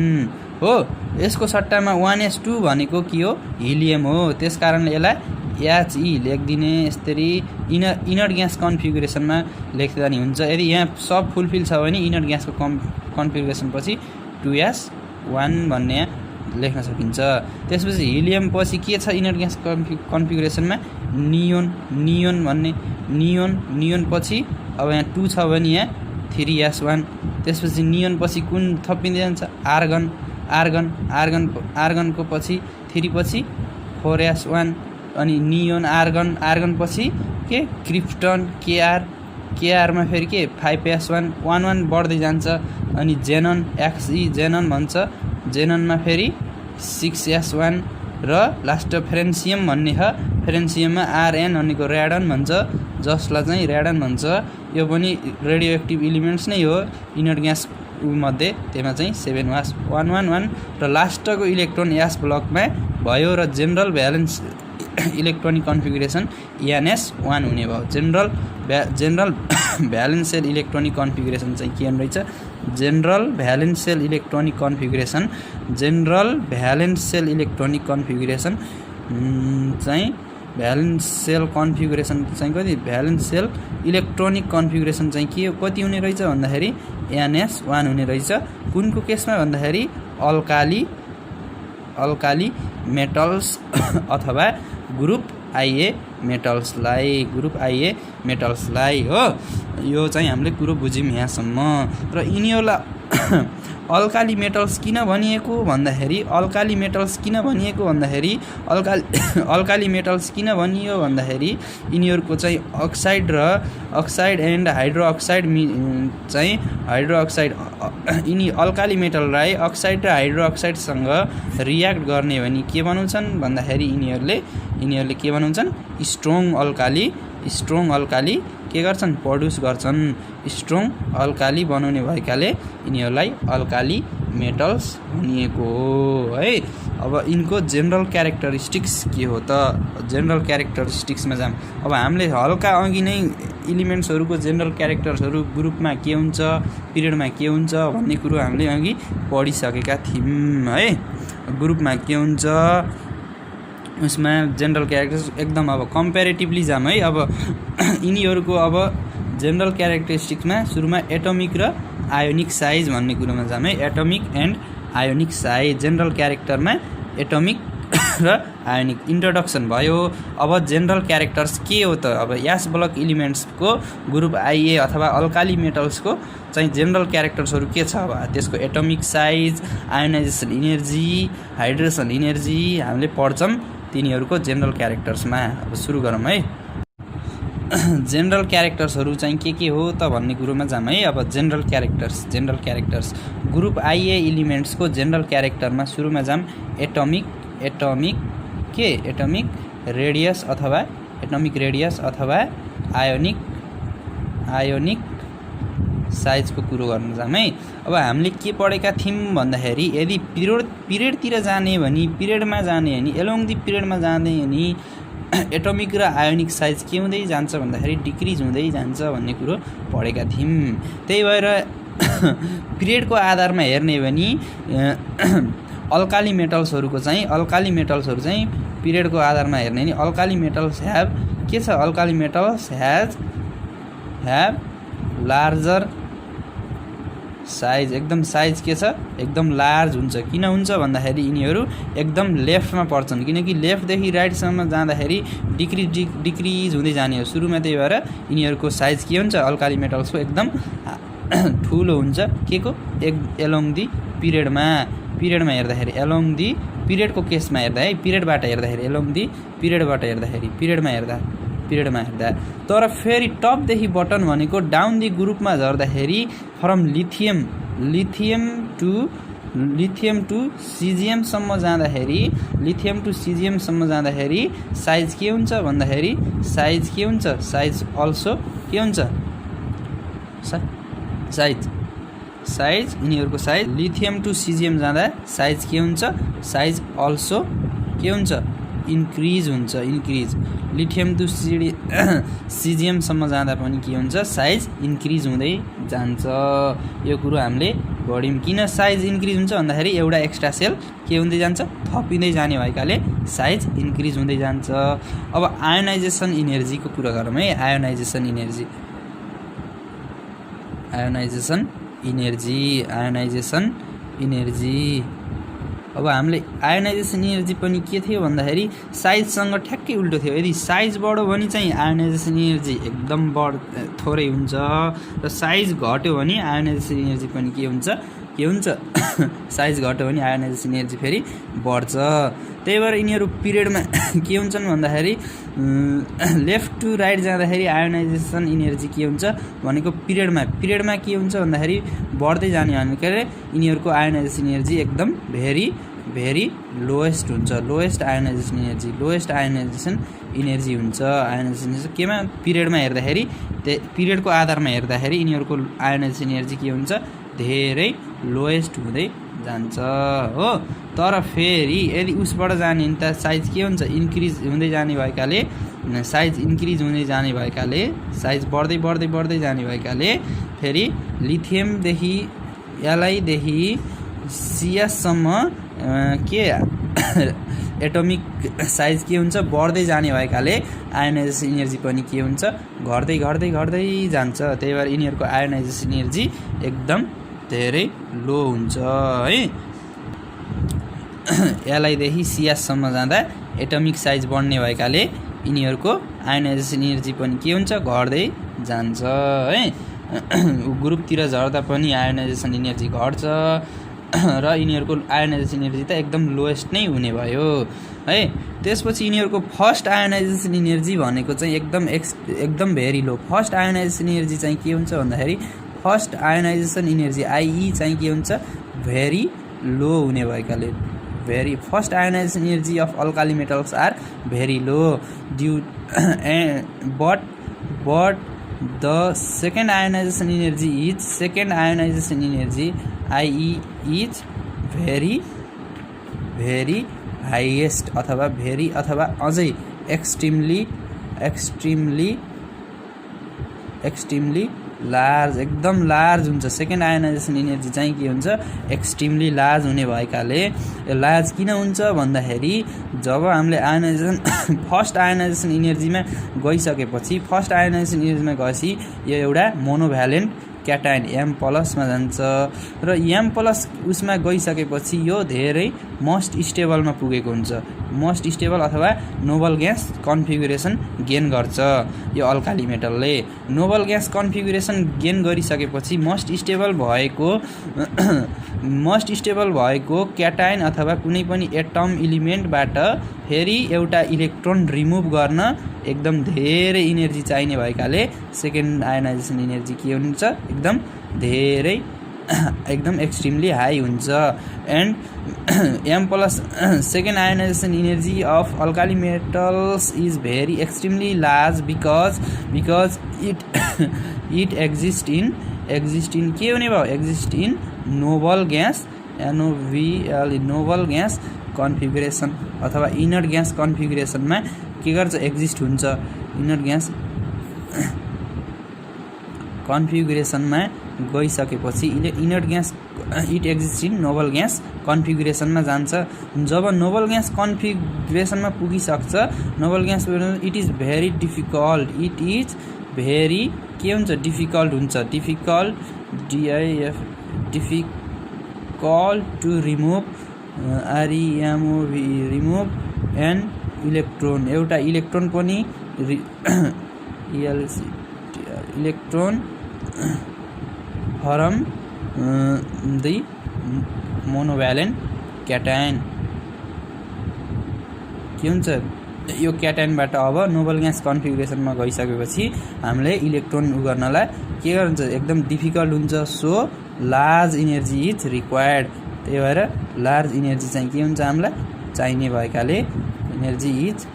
हो। यसको सट्टामा 1s2 भनेको के हो, हिलियम हो। त्यस कारणले यसलाई HE लेखिदिने, यसरी इनर ग्यास कन्फिगुरेसनमा लेख्दा नि हुन्छ। यदि यहाँ सब फुलफिल छ भने इनर ग्यासको कन्फिगुरेसन पछि 2s1 भन्ने लेख्न सकिन्छ। त्यसपछि हिलियम पछि के छ इनर ग्यास कन्फिगुरेसनमा, नियोन भन्ने, नियोन पछि अब यहाँ 2 छ भने यहाँ 3s1। त्यसपछि नियोन पछि कुन थपिँदै जान्छ, आर्गनको पछि 3 पछि 4s1, अनि नियोन आर्गन पछि के क्रिप्टन, केआरमा फेरि के 5s1, 1 बढ्दै जान्छ। अनि जेनन, XE जेनन भन्छ, जेननमा फेरि 6s1 र लास्ट फ्रेन्सियम भन्ने छ। फ्रेन्सियममा RN भनेको ऱ्याडन भन्छ, जसलाई चाहिँ ऱ्याडन भन्छ। यो पनि रेडियो एक्टिभ इलिमेन्ट्स नै हो इनर ग्यास मध्ये। त्यसमा चाहिँ 7s111 र लास्टको इलेक्ट्रोन यास ब्लकमा भयो र general valence electronic configuration NS1 हुने भयो। General valence shell electronic configuration चाहिँ के रहेछ, general valence shell electronic configuration चाहिँ भ्यालेन्स सेल कन्फिगुरेसन चाहिँ कति, भ्यालेन्स सेल इलेक्ट्रोनिक कन्फिगुरेसन चाहिँ के कति हुने रहेछ भन्दाखेरि NS1 हुने रहेछ। कुनको केसमा भन्दाखेरि अल्काली मेटल्स अथवा ग्रुप IA मेटल्सलाई हो। यो चाहिँ हामीले कुरो बुझ्यौँ यहाँसम्म। र यिनीहरूलाई अल्काली मेटल्स किन भनिएको भन्दाखेरि अल्काली मेटल्स किन भनिएको भन्दाखेरि अल्काली मेटल्स किन भनियो भन्दाखेरि यिनीहरूको चाहिँ अक्साइड एन्ड हाइड्रोअक्साइड चाहिँ हाइड्रोअक्साइड यिनी अल्काली मेटललाई अक्साइड र हाइड्रोअक्साइडसँग रियाक्ट गर्ने भने के बनाउँछन् भन्दाखेरि यिनीहरूले के बनाउँछन् स्ट्रङ अल्काली के गर्छन् प्रड्युस गर्छन् स्ट्रङ अल्काली बनाउने भएकाले यिनीहरूलाई अल्काली मेटल्स भनिएको हो है। अब यिनको जेनरल क्यारेक्टरिस्टिक्स के हो त जेनरल क्यारेक्टरिस्टिक्समा जाम। अब हामीले हल्का अघि नै इलिमेन्ट्सहरूको जेनरल क्यारेक्टर्सहरू ग्रुपमा के हुन्छ पिरियडमा के हुन्छ भन्ने कुरो हामीले अघि पढिसकेका थियौँ है। ग्रुपमा के हुन्छ उसमा जेनरल क्यारेक्टर्स एकदम अब कम्पेरेटिभली जाम है। अब यिनीहरूको अब जेनरल क्यारेक्टरिस्टिक्समा सुरुमा एटोमिक र आयोनिक साइज भन्ने कुरोमा जाम है। Atomic and ionic size general क्यारेक्टरमा एटोमिक र आयोनिक इन्ट्रोडक्सन भयो। अब जेनरल क्यारेक्टर्स के हो त अब यास ब्लक इलिमेन्ट्सको ग्रुप आइए अथवा अल्काली मेटल्सको चाहिँ जेनरल क्यारेक्टर्सहरू के छ। अब त्यसको atomic size ionisation energy hydration energy हामीले पढ्छौँ तिनीहरूको जेनरल क्यारेक्टर्समा। अब सुरु गरौँ है। जेनरल क्यारेक्टर्सहरू चाहिँ के हो त भन्ने कुरोमा जाम है। अब जेनरल क्यारेक्टर्स ग्रुप आइए इलिमेन्ट्सको जेनरल क्यारेक्टरमा सुरुमा जाम एटोमिक रेडियस अथवा आयोनिक साइजको कुरो गर्न जाम है। अब हामीले के पढेका थियौँ भन्दाखेरि यदि पिरियडतिर जाने भने पिरियडमा जाने अनि एलोङ दि पिरियडमा जाने अनि एटोमिक र आयोनिक साइज के हुँदै जान्छ भन्दाखेरि डिक्रिज हुँदै जान्छ भन्ने कुरो पढेका थियौँ। त्यही भएर पिरियडको आधारमा हेर्ने भने अल्काली मेटल्सहरू चाहिँ पिरियडको आधारमा हेर्ने भने अल्काली मेटल्स ह्याभ के छ alkali metals have larger size एकदम साइज के छ एकदम लार्ज हुन्छ। किन हुन्छ भन्दाखेरि यिनीहरू एकदम लेफ्टमा पर्छन् किनकि लेफ्टदेखि राइटसम्म जाँदाखेरि डिक्रिज हुँदै जाने हो सुरुमा। त्यही भएर यिनीहरूको साइज के हुन्छ अल्काली मेटल्सको एकदम ठुलो हुन्छ के को एलोङ दि पिरियडमा हेर्दाखेरि एलोङ दि पिरियडको केसमा हेर्दा है पिरियडबाट हेर्दाखेरि पिरियडमा हेर्दा तर फेरि टपदेखि बटन भनेको डाउन दि ग्रुपमा झर्दाखेरि फ्रम लिथियम टु सिजियमसम्म जाँदाखेरि साइज के हुन्छ भन्दाखेरि साइज अल्सो के हुन्छ साइज यिनीहरूको साइज लिथियम टु सिजियम जाँदा साइज के हुन्छ साइज अल्सो के हुन्छ इन्क्रिज लिथियम टु सिजियमसम्म जाँदा पनि के हुन्छ साइज इन्क्रिज हुँदै जान्छ। यो कुरो हामीले पढ्यौँ। किन साइज इन्क्रिज हुन्छ भन्दाखेरि एउटा एक्स्ट्रा सेल के हुँदै जान्छ थपिँदै जाने भएकाले साइज इन्क्रिज हुँदै जान्छ। अब आयोनाइजेसन इनर्जीको कुरा गरौँ है। आयोनाइजेसन इनर्जी अब हामीले आयोनाइजेसन इनर्जी पनि के थियो भन्दाखेरि साइजसँग ठ्याक्कै उल्टो थियो। यदि साइज बढ्यो भने चाहिँ आयोनाइजेसन इनर्जी एकदम थोरै हुन्छ र साइज घट्यो भने आयोनाइजेसन इनर्जी पनि के हुन्छ साइज घट्यो भने आयोनाइजेसन इनर्जी फेरि बढ्छ। त्यही भएर यिनीहरू पिरियडमा के हुन्छन् भन्दाखेरि लेफ्ट टु राइट जाँदाखेरि आयोनाइजेसन इनर्जी के हुन्छ भनेको पिरियडमा के हुन्छ भन्दाखेरि बढ्दै जाने भनेको यिनीहरूको आयोनाइजेसन इनर्जी एकदम भेरी लोएस्ट हुन्छ। लोएस्ट आयोनाइजेसन इनर्जी हुन्छ। आयोनाइजेसन केमा पिरियडमा हेर्दाखेरि पिरियडको आधारमा हेर्दाखेरि यिनीहरूको आयोनाइजेसन इनर्जी के हुन्छ धेरै लोएस्ट हुँदै जान्छ हो। तर फेरि यदि उसबाट जाने भने त साइज के हुन्छ इन्क्रिज हुँदै जाने भएकाले साइज बढ्दै जाने भएकाले फेरि लिथियमदेखि एलआईदेखि सिएससम्म के एटोमिक साइज के हुन्छ बढ्दै जाने भएकाले आयोनाइजेसन इनर्जी पनि के हुन्छ घट्दै जान्छ। त्यही भएर यिनीहरूको आयोनाइजेसन इनर्जी एकदम धेरै लो हुन्छ है। एलआईदेखि सिएससम्म जाँदा एटोमिक साइज बढ्ने भएकाले यिनीहरूको आयोनाइजेसन इनर्जी पनि के हुन्छ घट्दै जान्छ है। ग्रुपतिर झर्दा पनि आयोनाइजेसन इनर्जी घट्छ र यिनीहरूको आयोनाइजेसन इनर्जी त एकदम लोएस्ट नै हुने भयो है। त्यसपछि यिनीहरूको फर्स्ट आयोनाइजेसन इनर्जी भनेको चाहिँ एकदम भेरी लो। फर्स्ट आयोनाइजेसन इनर्जी चाहिँ के हुन्छ भन्दाखेरि फर्स्ट आयोनाइजेसन इनर्जी आइई चाहिँ के हुन्छ भेरी लो हुने भएकाले first ionization energy of alkali metals are very low due but the second ionization energy IE is very highest अथवा very अथवा अझै extremely लार्ज एकदम लार्ज हुन्छ। सेकेन्ड आयोनाइजेसन इनर्जी चाहिँ के हुन्छ एक्सट्रिमली लार्ज हुने भएकाले लार्ज किन हुन्छ भन्दाखेरि जब हामीले आयोनाइजेसन फर्स्ट आयोनाइजेसन इनर्जीमा गइसकेपछि फर्स्ट आयोनाइजेसन इनर्जीमा गएपछि यो एउटा मोनोभ्यालेन्ट क्याटाइन एम प्लसमा जान्छ र एम प्लस उसमा गइसकेपछि यो धेरै मोस्ट स्टेबलमा पुगेको हुन्छ। मोस्ट स्टेबल अथवा नोबल ग्यास कन्फिगुरेसन गेन गर्छ। यो अल्काली मेटलले नोबल ग्यास कन्फिगुरेसन गेन गरिसकेपछि मोस्ट स्टेबल भएको क्याटाइन अथवा कुनै पनि एटम इलिमेन्टबाट फेरि एउटा इलेक्ट्रोन रिमुभ गर्न एकदम धेरै इनर्जी चाहिने भएकाले सेकेन्ड आयोनाइजेसन इनर्जी के हुन्छ एकदम एक्सट्रिमली हाई हुन्छ। And M plus second ionization energy of alkali metals is very extremely large because it exist in के हुने भयो exist in noble gas NOVL noble gas configuration अथवा इनर ग्यास कन्फिगुरेसनमा के गर्छ एक्जिस्ट हुन्छ। इनर ग्यास कन्फिगुरेसनमा गइसकेपछि inert gas it exist in noble gas कन्फिगुरेसनमा जान्छ। जब नोबल ग्यास कन्फिगुरेसनमा पुगिसक्छ noble gas it is very के हुन्छ डिफिकल्ट हुन्छ। Difficult to remove remove an electron एउटा इलेक्ट्रोन पनि electron from the monovalent cation के हुन्छ यो क्याटाइनबाट अब नोबल ग्यास कन्फिगुरेसनमा गइसकेपछि हामीले इलेक्ट्रोन गर्नलाई के गर्छ एकदम डिफिकल्ट हुन्छ। So large energy is required. त्यही भएर लार्ज इनर्जी चाहिँ के हुन्छ हामीलाई चाहिने भएकाले energy is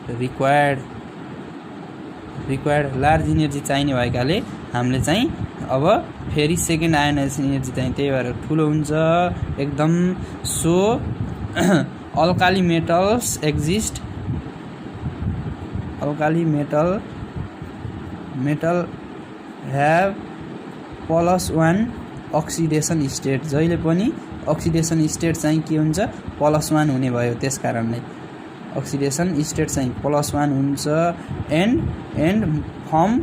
required large energy चाहिने भएकाले हामीले चाहिँ अब फेरि सेकेन्ड आयोनाइजेसन इनर्जी चाहिँ त्यही भएर ठुलो हुन्छ एकदम। So alkali metal have +1 oxidation state. जहिले पनि अक्सिडेसन स्टेट चाहिँ के हुन्छ +1 हुने भयो। त्यस कारणले अक्सिडेसन स्टेट चाहिँ +1 हुन्छ। एन्ड फर्म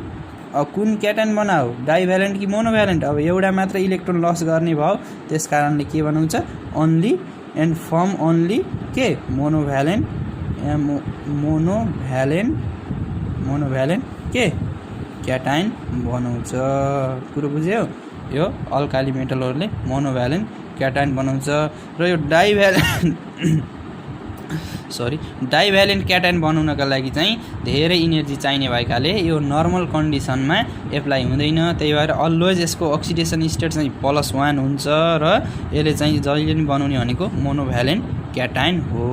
कुन क्याटाइन बनाऊ डाइभ्यालेन्ट कि मोनोभ्यालेन्ट अब एउटा मात्र इलेक्ट्रोन लस गर्ने भयो। त्यस कारणले के बनाउँछ ओन्ली एन्ड फर्म ओन्ली के मोनोभ्यालेन्ट के क्याटाइन बनाउँछ। कुरो बुझ्यो यो अल्काली मेटलहरूले मोनोभ्यालेन्ट क्याटाइन बनाउँछ र यो डाइभ्यालेन्ट क्याटाइन बनाउनका लागि चाहिँ धेरै इनर्जी चाहिने भएकाले यो नर्मल कन्डिसनमा एप्लाई हुँदैन। त्यही भएर अलवेज यसको अक्सिडेसन स्टेट चाहिँ +1 हुन्छ र यसले चाहिँ जहिले पनि बनाउने भनेको मोनोभ्यालेन्ट क्याटाइन हो।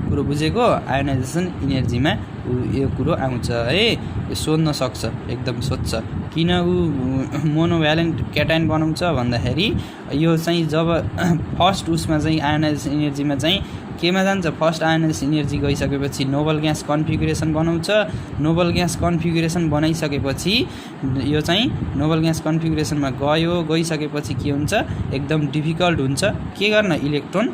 कुरो बुझेको आयोनाइजेसन इनर्जीमा यो कुरो आउँछ है। यो सोध्न सक्छ एकदम सोध्छ किन ऊ मोनोभ्यालेन्ट क्याटाइन बनाउँछ भन्दाखेरि यो चाहिँ जब फर्स्ट उसमा चाहिँ आयोनाइजेसन इनर्जीमा चाहिँ केमा जान्छ फर्स्ट आयोनाइजेसन इनर्जी गइसकेपछि नोबल ग्यास कन्फिगुरेसन बनाउँछ। नोबल ग्यास कन्फिगुरेसन बनाइसकेपछि यो चाहिँ नोबल ग्यास कन्फिगुरेसनमा गइसकेपछि के हुन्छ एकदम डिफिकल्ट हुन्छ के गर्न इलेक्ट्रोन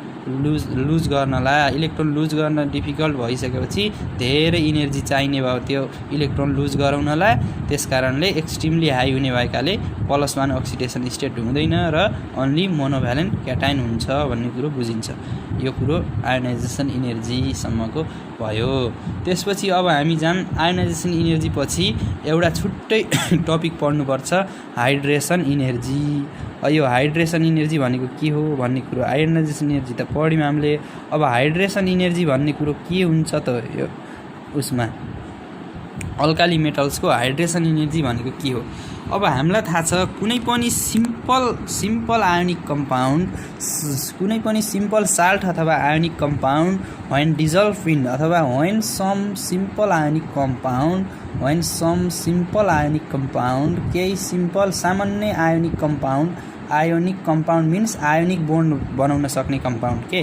लुज गर्नलाई इलेक्ट्रोन लुज गर्न डिफिकल्ट भइसकेपछि धेरै इनर्जी चाहिने भयो त्यो इलेक्ट्रोन लुज गराउनलाई। त्यस कारणले एक्सट्रिमली हाई हुने भएकाले +1 अक्सिडेसन स्टेट हुँदैन र अन्ली मोनोभ्यालेन्ट क्याटाइन हुन्छ भन्ने कुरो बुझिन्छ। यो कुरो आयोनाइजेसन इनर्जीसम्मको भयो। त्यसपछि अब हामी जाम आयोनाइजेसन इनर्जी पछि एउटा छुट्टै टपिक पढ्नुपर्छ, हाइड्रेसन इनर्जी। यो हाइड्रेसन इनर्जी भनेको के हो भन्ने कुरो, आयोनाइजेसन इनर्जी त पढ्यौँ हामीले। अब हाइड्रेसन इनर्जी भन्ने कुरो के हुन्छ त यो उसमा अल्काली मेटल्सको हाइड्रेसन इनर्जी भनेको के हो। अब हामीलाई थाहा छ कुनै पनि सिम्पल आयोनिक कम्पाउन्ड, कुनै पनि सिम्पल साल्ट अथवा ionic compound when dissolve in अथवा when some simple ionic compound केही सिम्पल सामान्य ionic compound means ionic bond बनाउन सक्ने कम्पाउन्ड के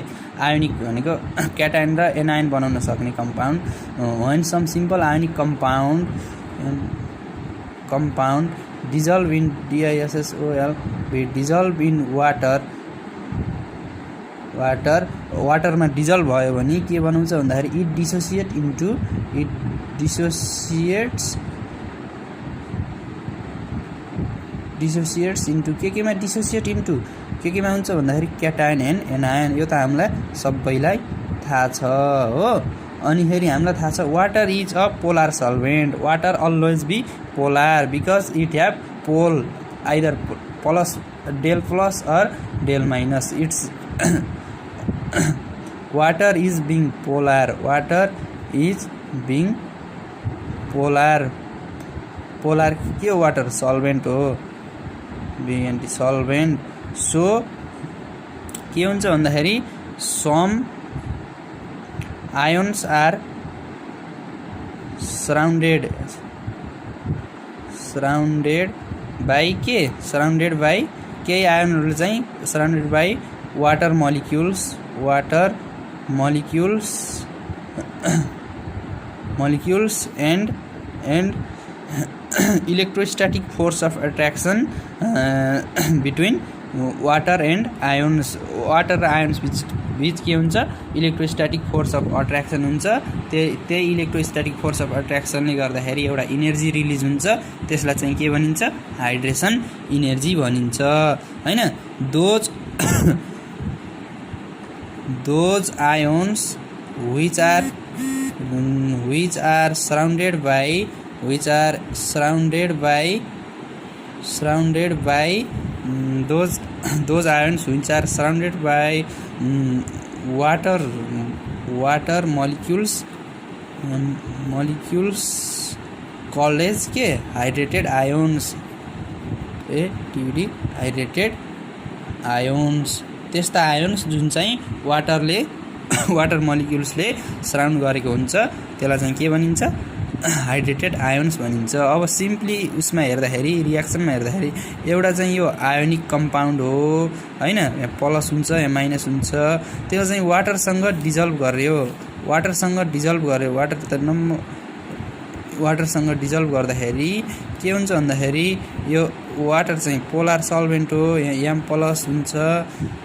आयोनिक भनेको क्याटाइन र एनायन बनाउन सक्ने compound. When some simple ionic compound dissolve in DISSOL dissolve in वाटरमा डिजल्भ भयो भने के बनाउँछ भन्दाखेरि इट डिसोसिएट्स इन्टु केमा डिसोसिएट इन्टु केमा हुन्छ भन्दाखेरि क्याटाइन एन्ड एनायन। यो त हामीलाई सबैलाई थाहा छ हो। अनि फेरि हामीलाई थाहा छ water is a polar solvent. Water always be polar because it have pole either plus del plus or del minus. It's water is being polar के हो वाटर सल्भेन्ट हो बिएनटी सल्भेन्ट। सो के हुन्छ भन्दाखेरि some ions are surrounded by केही आयोनहरू चाहिँ surrounded by water molecules and electrostatic force of attraction between water and ions. Water र आयोन्स बीच के हुन्छ इलेक्ट्रोस्टैटिक फोर्स अफ अट्र्याक्सन हुन्छ। त्यही इलेक्ट्रोस्टैटिक फोर्स अफ अट्र्याक्सनले गर्दाखेरि एउटा इनर्जी रिलिज हुन्छ, त्यसलाई चाहिँ के भनिन्छ हाइड्रेसन इनर्जी भनिन्छ हैन। Those ions which are surrounded by those ions which are surrounded by water molecules called as के hydrated ions hydrated ions। त्यस्ता आयोन्स जुन चाहिँ वाटर मलिक्युल्सले सराउन्ड गरेको हुन्छ त्यसलाई चाहिँ के भनिन्छ हाइड्रेटेड आयोन्स भनिन्छ। अब सिम्पली उसमा हेर्दाखेरि रियाक्सनमा हेर्दाखेरि एउटा चाहिँ यो आयोनिक कम्पाउन्ड हो हैन, यहाँ प्लस हुन्छ यहाँ माइनस हुन्छ, त्यो चाहिँ वाटरसँग डिजल्भ गर्यो वाटरसँग डिजल्भ गर्दाखेरि के हुन्छ भन्दाखेरि यो वाटर चाहिँ पोलार सल्भेन्ट हो, यहाँ एम प्लस हुन्छ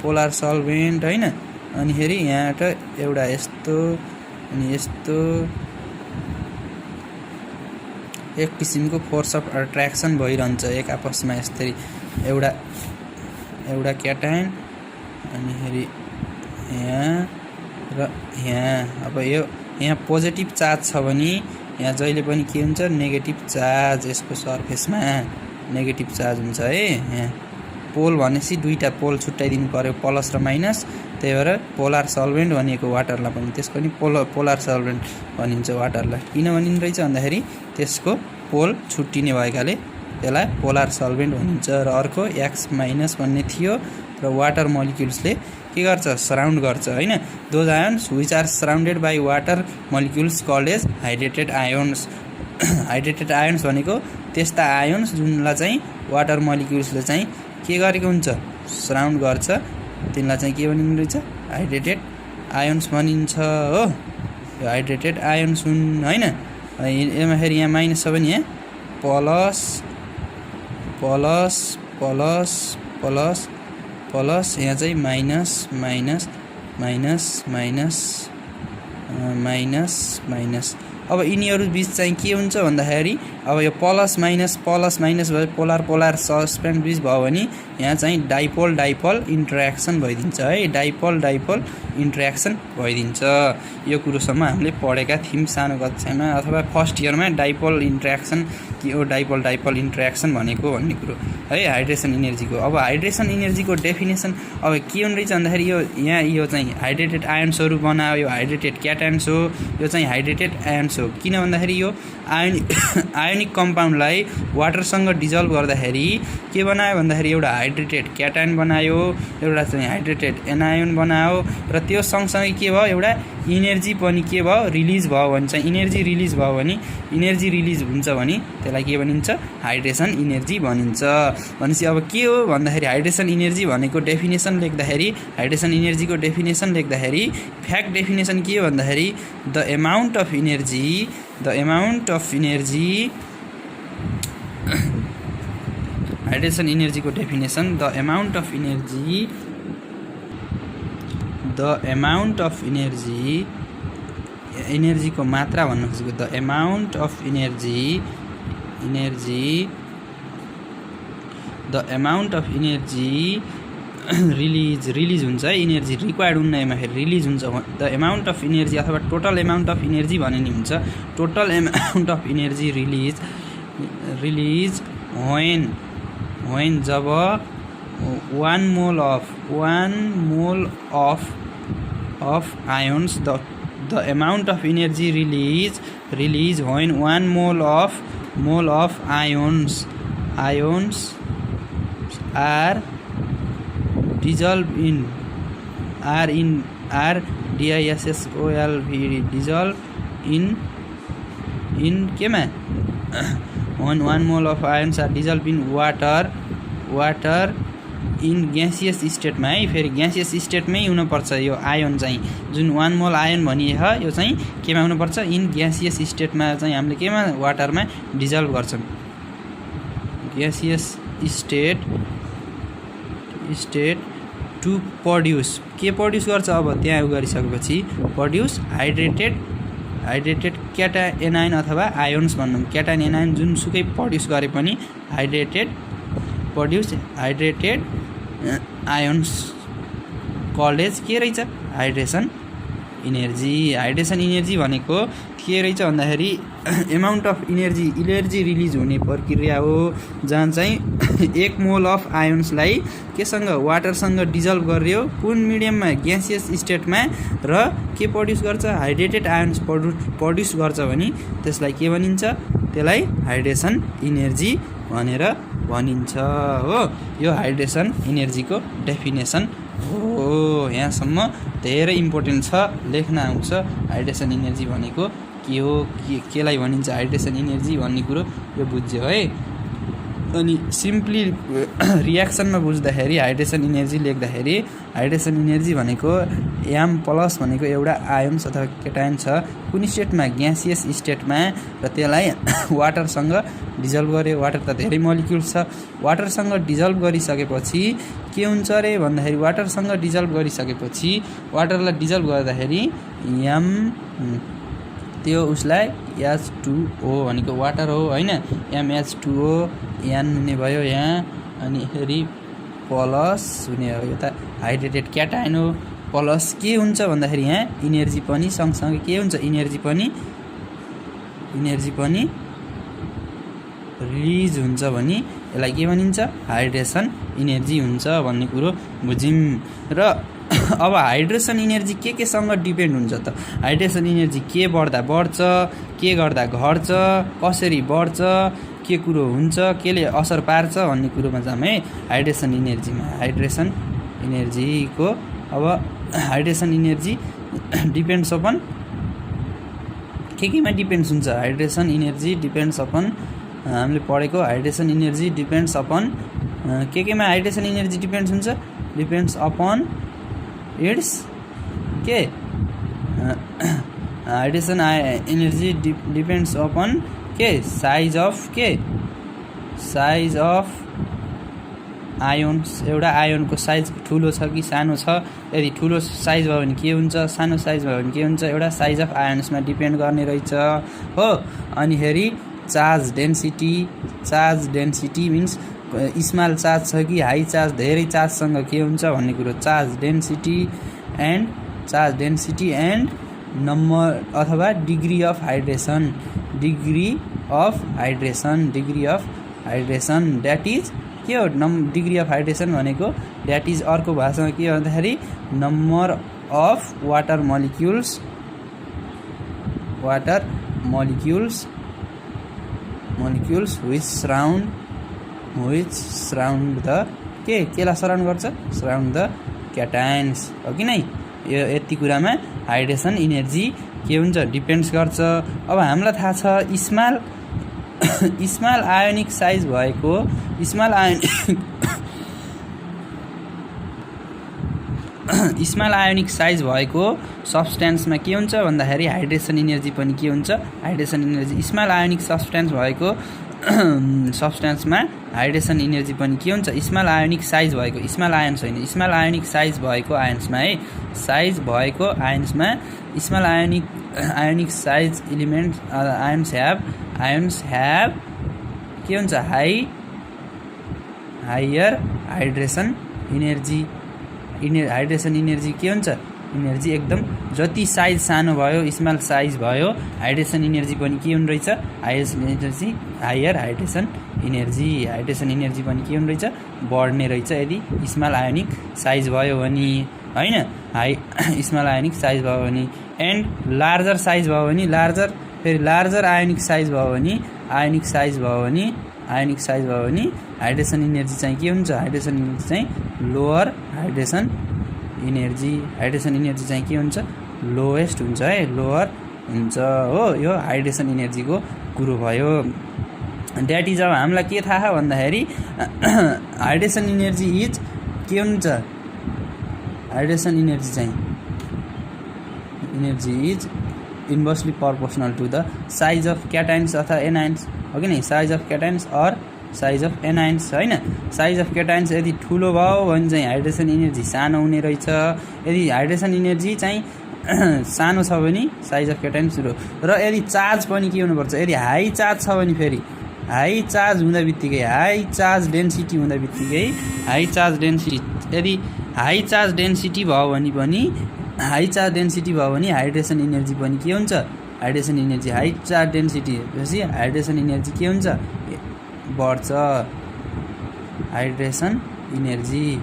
पोलार सल्भेन्ट हैन। अनि फेरि यहाँ एउटा यस्तो अनि यस्तो एक किसिमको फोर्स अफ अट्र्याक्सन भइरहन्छ एक आपसमा यसरी एउटा क्याटाइन अनि फेरि यहाँ र यहाँ। अब यो यहाँ पोजिटिभ चार्ज छ भने यहाँ जहिले पनि के हुन्छ नेगेटिभ चार्ज यसको सर्फेसमा नेगेटिभ चार्ज हुन्छ है। यहाँ पोल भनेपछि दुईटा पोल छुट्याइदिनु पर्यो प्लस र माइनस, त्यही भएर पोलार सल्भेन्ट भनिएको वाटरलाई पनि त्यसको नि पोलार सल्भेन्ट भनिन्छ वाटरलाई। किन भनिन्छ रहेछ भन्दाखेरि त्यसको पोल छुट्टिने भएकाले त्यसलाई पोलार सल्भेन्ट भनिन्छ। र अर्को एक्स माइनस भन्ने थियो र वाटर मलिक्युल्सले के गर्छ सराउन्ड गर्छ हैन। Those ions which are surrounded by water molecules called as hydrated ions. Hydrated ions भनेको त्यस्ता आयोन्स जुनलाई चाहिँ वाटर मलिक्युल्सले चाहिँ के गरेको हुन्छ सराउन्ड गर्छ, तिनलाई चाहिँ के भनिन्छ रहेछ हाइड्रेटेड आयोन्स भनिन्छ हो। यो हाइड्रेटेड आयोन्स हुन् हैन। यसमा फेरि यहाँ माइनस छ भने यहाँ plus plus plus plus plus यहाँ चाहिँ minus minus minus minus minus minus. अब यिनीहरू बीच चाहिँ के हुन्छ भन्दाखेरि अब यो प्लस माइनस भयो, पोलर पोलर सस्पेन्ड बीच भयो भने यहाँ चाहिँ डाइपोल डाइपोल इन्टरेक्सन भइदिन्छ है, डाइपोल डाइपोल इन्टरेक्सन भइदिन्छ। यो कुरोसम्म हामीले पढेका थियौँ सानो कक्षामा अथवा फर्स्ट इयरमा, डाइपोल इन्टरेक्सन के हो, डाइपोल डाइपोल इन्टरेक्सन भनेको भन्ने कुरो है हाइड्रेसन इनर्जीको। अब हाइड्रेसन इनर्जीको डेफिनेसन अब के हुने रहेछ भन्दाखेरि यो चाहिँ हाइड्रेटेड आयन्सहरू बनायो, यो हाइड्रेटेड क्याटायन्स हो, यो चाहिँ हाइड्रेटेड आयन्स हो। किन भन्दाखेरि यो आयोनिक कम्पाउन्डलाई वाटरसँग डिजल्भ गर्दाखेरि के बनायो भन्दाखेरि एउटा हाइड्रेटेड क्याटायन बनायो, एउटा चाहिँ हाइड्रेटेड एनायोन बनायो र त्यो सँगसँगै के भयो एउटा इनर्जी पनि के भयो रिलिज भयो भने चाहिँ इनर्जी रिलिज भयो भने इनर्जी रिलिज हुन्छ भने त्यसलाई के भनिन्छ हाइड्रेसन इनर्जी भनिन्छ। भनेपछि अब के हो भन्दाखेरि हाइड्रेसन इनर्जी भनेको डेफिनेसन लेख्दाखेरि हाइड्रेसन इनर्जीको डेफिनेसन लेख्दाखेरि फ्याक्ट डेफिनेसन के हो भन्दाखेरि the amount of energy hydration इनर्जीको definition the amount of energy इनर्जीको मात्रा भन्नु खोजेको the amount of energy release हुन्छ है, इनर्जी रिक्वायर्ड हुँदैमा फेरि रिलिज हुन्छ। द एमाउन्ट अफ इनर्जी अथवा टोटल एमाउन्ट अफ इनर्जी भने नि हुन्छ। Total amount of energy release when जब 1 mole of ions the amount of energy release when 1 mole of ions are dissolved in dissolve in केमा when 1 mole of ions are dissolved in water in gaseous स्टेटमा है, फेरि gaseous स्टेटमै हुनुपर्छ यो ion चाहिँ, जुन 1 मोल आयोन भनिए यो चाहिँ केमा हुनुपर्छ इन ग्यासियस स्टेटमा चाहिँ हामीले केमा वाटरमा डिजल्भ गर्छौँ। ग्यासियस स्टेट टु प्रड्युस के प्रड्युस गर्छ अब त्यहाँ गरिसकेपछि प्रड्युस हाइड्रेटेड क्याटायन अथवा आयोन्स भनौँ। क्याटायन एनायन जुनसुकै प्रड्युस गरे पनि हाइड्रेटेड आयोन्स कलेज के रहेछ हाइड्रेसन इनर्जी भनेको के रहेछ भन्दाखेरि एमाउन्ट अफ इनर्जी रिलिज हुने प्रक्रिया हो जहाँ चाहिँ 1 मोल अफ आयोन्सलाई केसँग वाटरसँग डिजल्भ गरियो कुन मिडियममा ग्यासियस स्टेटमा र के प्रड्युस गर्छ हाइड्रेटेड आयोन्स प्रड्युस गर्छ भने त्यसलाई के भनिन्छ त्यसलाई हाइड्रेसन इनर्जी भनेर भनिन्छ हो। यो हाइड्रेसन इनर्जीको डेफिनेसन हो। यहाँसम्म धेरै इम्पोर्टेन्ट छ, लेख्न आउँछ हाइड्रेसन इनर्जी भनेको के हो, केलाई भनिन्छ हाइड्रेसन इनर्जी भन्ने कुरो यो बुझ्यो है। अनि सिम्पली रियाक्सनमा बुझ्दाखेरि हाइड्रेसन इनर्जी लेख्दाखेरि हाइड्रेसन इनर्जी भनेको एम प्लस भनेको एउटा आयोन्स अथवा केटायन छ कुन स्टेटमा ग्यासियस स्टेटमा र त्यसलाई वाटरसँग डिजल्भ गर्यो। वाटर त धेरै मोलिक्युल्स छ, वाटरसँग डिजल्भ गरिसकेपछि के हुन्छ अरे भन्दाखेरि वाटरसँग डिजल्भ गरिसकेपछि वाटरलाई डिजल्भ गर्दाखेरि त्यो उसलाई H2O भनेको वाटर हो हैन, MH2O एन हुने भयो यहाँ, अनि फेरि प्लस हुने हो यो त हाइड्रेटेड क्याटायन हो। प्लस के हुन्छ भन्दाखेरि यहाँ इनर्जी पनि सँगसँगै के हुन्छ इनर्जी पनि रिलिज हुन्छ भने यसलाई के भनिन्छ हाइड्रेसन इनर्जी हुन्छ भन्ने कुरो बुझ्यौँ। र अब हाइड्रेसन इनर्जी के सँग डिपेन्ड हुन्छ त हाइड्रेसन इनर्जी के बढ्दा बढ्छ के गर्दा घट्छ कसरी बढ्छ के कुरो हुन्छ केले असर पार्छ भन्ने कुरोमा जाम है। हाइड्रेसन इनर्जीको अब हाइड्रेसन इनर्जी डिपेन्ड्स अपन केमा डिपेन्ड्स हुन्छ हाइड्रेसन इनर्जी डिपेन्ड्स अपन हामीले पढेको हाइड्रेसन इनर्जी डिपेन्ड्स अपन केमा हाइड्रेसन इनर्जी डिपेन्ड्स हुन्छ डिपेन्ड्स अपन इट्स के हाइड्रेसन एनर्जी डिपेंड्स अपन के साइज अफ आयोन्स एउटा आयोनको साइज ठुलो छ कि सानो छ, यदि ठुलो साइज भयो भने के हुन्छ, सानो साइज भयो भने के हुन्छ, एउटा साइज अफ आयोन्समा डिपेन्ड गर्ने रहेछ हो। अनि फेरि charge density means small charge छ कि हाई चार्ज, धेरै चार्जसँग के हुन्छ भन्ने कुरो, चार्ज डेन्सिटी एन्ड नम्बर अथवा degree of hydration that is के हो डिग्री अफ हाइड्रेसन भनेको, द्याट इज अर्को भाषामा के भन्दाखेरि number of water molecules which surround the केलाई सराउन्ड गर्छ, सराउन्ड द क्याटाइन्स हो कि नै। यो यति कुरामा हाइड्रेसन इनर्जी के हुन्छ डिपेन्ड्स गर्छ। अब हामीलाई थाहा छ स्मल आयोनिक साइज भएको स्मल आयोनिक साइज भएको सब्सटेन्समा के हुन्छ भन्दाखेरि हाइड्रेसन इनर्जी पनि के हुन्छ, hydration energy small ionic substance भएको सब्सटेन्समा हाइड्रेसन इनर्जी पनि के हुन्छ, स्मल आयोनिक साइज भएको, स्मल आयन्स होइन, स्मल आयोनिक साइज भएको आयन्समा है, साइज भएको आयन्समा small ionic size element ions have के हुन्छ हायर हाइड्रेसन इनर्जी के हुन्छ, इनर्जी एकदम जति साइज सानो भयो, स्मल साइज भयो, हाइड्रेसन इनर्जी पनि के हुने रहेछ, हायर हाइड्रेसन इनर्जी पनि के हुने रहेछ, बढ्ने रहेछ यदि स्मल आयोनिक साइज भयो भने हैन, स्मल आयोनिक साइज भयो भने। एन्ड लार्जर साइज भयो भने, लार्जर आयोनिक साइज भयो भने हाइड्रेसन इनर्जी चाहिँ के हुन्छ, हाइड्रेसन इनर्जी चाहिँ लोअर हाइड्रेसन इनर्जी चाहिँ के हुन्छ, लोएस्ट हुन्छ है, लोअर हुन्छ हो। यो हाइड्रेसन इनर्जीको कुरो भयो। द्याट इज अब हामीलाई के थाहा भन्दाखेरि हाइड्रेसन इनर्जी इज के हुन्छ, hydration energy is inversely proportional to the size of cations अथवा एनाइन्स हो कि नै, size of cations or size of anions होइन। साइज अफ क्याटाइन्स यदि ठुलो भयो भने चाहिँ हाइड्रेसन इनर्जी सानो हुने रहेछ, यदि हाइड्रेसन इनर्जी चाहिँ सानो छ भने साइज अफ क्याटाइन्स ठुलो। र यदि चार्ज पनि के हुनुपर्छ, यदि हाई चार्ज छ भने फेरि हाई चार्ज हुँदा बित्तिकै हाई चार्ज डेन्सिटी यदि हाई चार्ज डेन्सिटी भयो भने हाइड्रेसन इनर्जी पनि के हुन्छ, hydration energy high charge density पछि हाइड्रेसन इनर्जी के हुन्छ, बढ्छ। हाइड्रेसन इनर्जी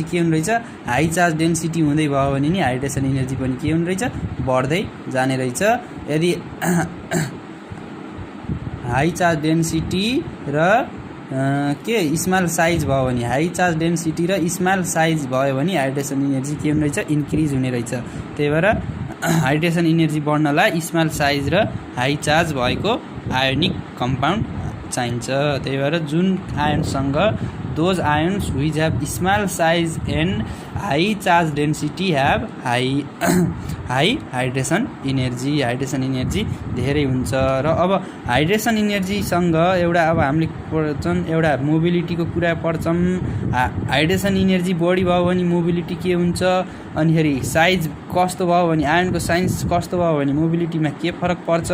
के हुने रहेछ, हाई चार्ज डेन्सिटी हुँदै भयो भने नि हाइड्रेसन इनर्जी पनि के हुने रहेछ, बढ्दै जाने रहेछ। यदि हाई चार्ज डेन्सिटी र स्मल साइज भयो भने, हाई चार्ज डेन्सिटी र स्मल साइज भयो भने हाइड्रेसन इनर्जी के हुने रहेछ, इन्क्रिज हुने रहेछ। त्यही भएर हाइड्रेसन इनर्जी बढ्नलाई स्मल साइज र हाई चार्ज भएको आयोनिक कम्पाउन्ड चाहिन्छ। त्यही भएर जुन आयनसँग those ions which have small size and high charge density have high hydration energy धेरै हुन्छ। र अब हाइड्रेसन इनर्जीसँग एउटा अब हामीले पढ्छौँ, एउटा मोबिलिटीको कुरा पढ्छौँ। हाइड्रेसन इनर्जी बढी भयो भने मोबिलिटी के हुन्छ, अनिखेरि साइज कस्तो भयो भने, आयनको साइज कस्तो भयो भने मोबिलिटीमा के फरक पर्छ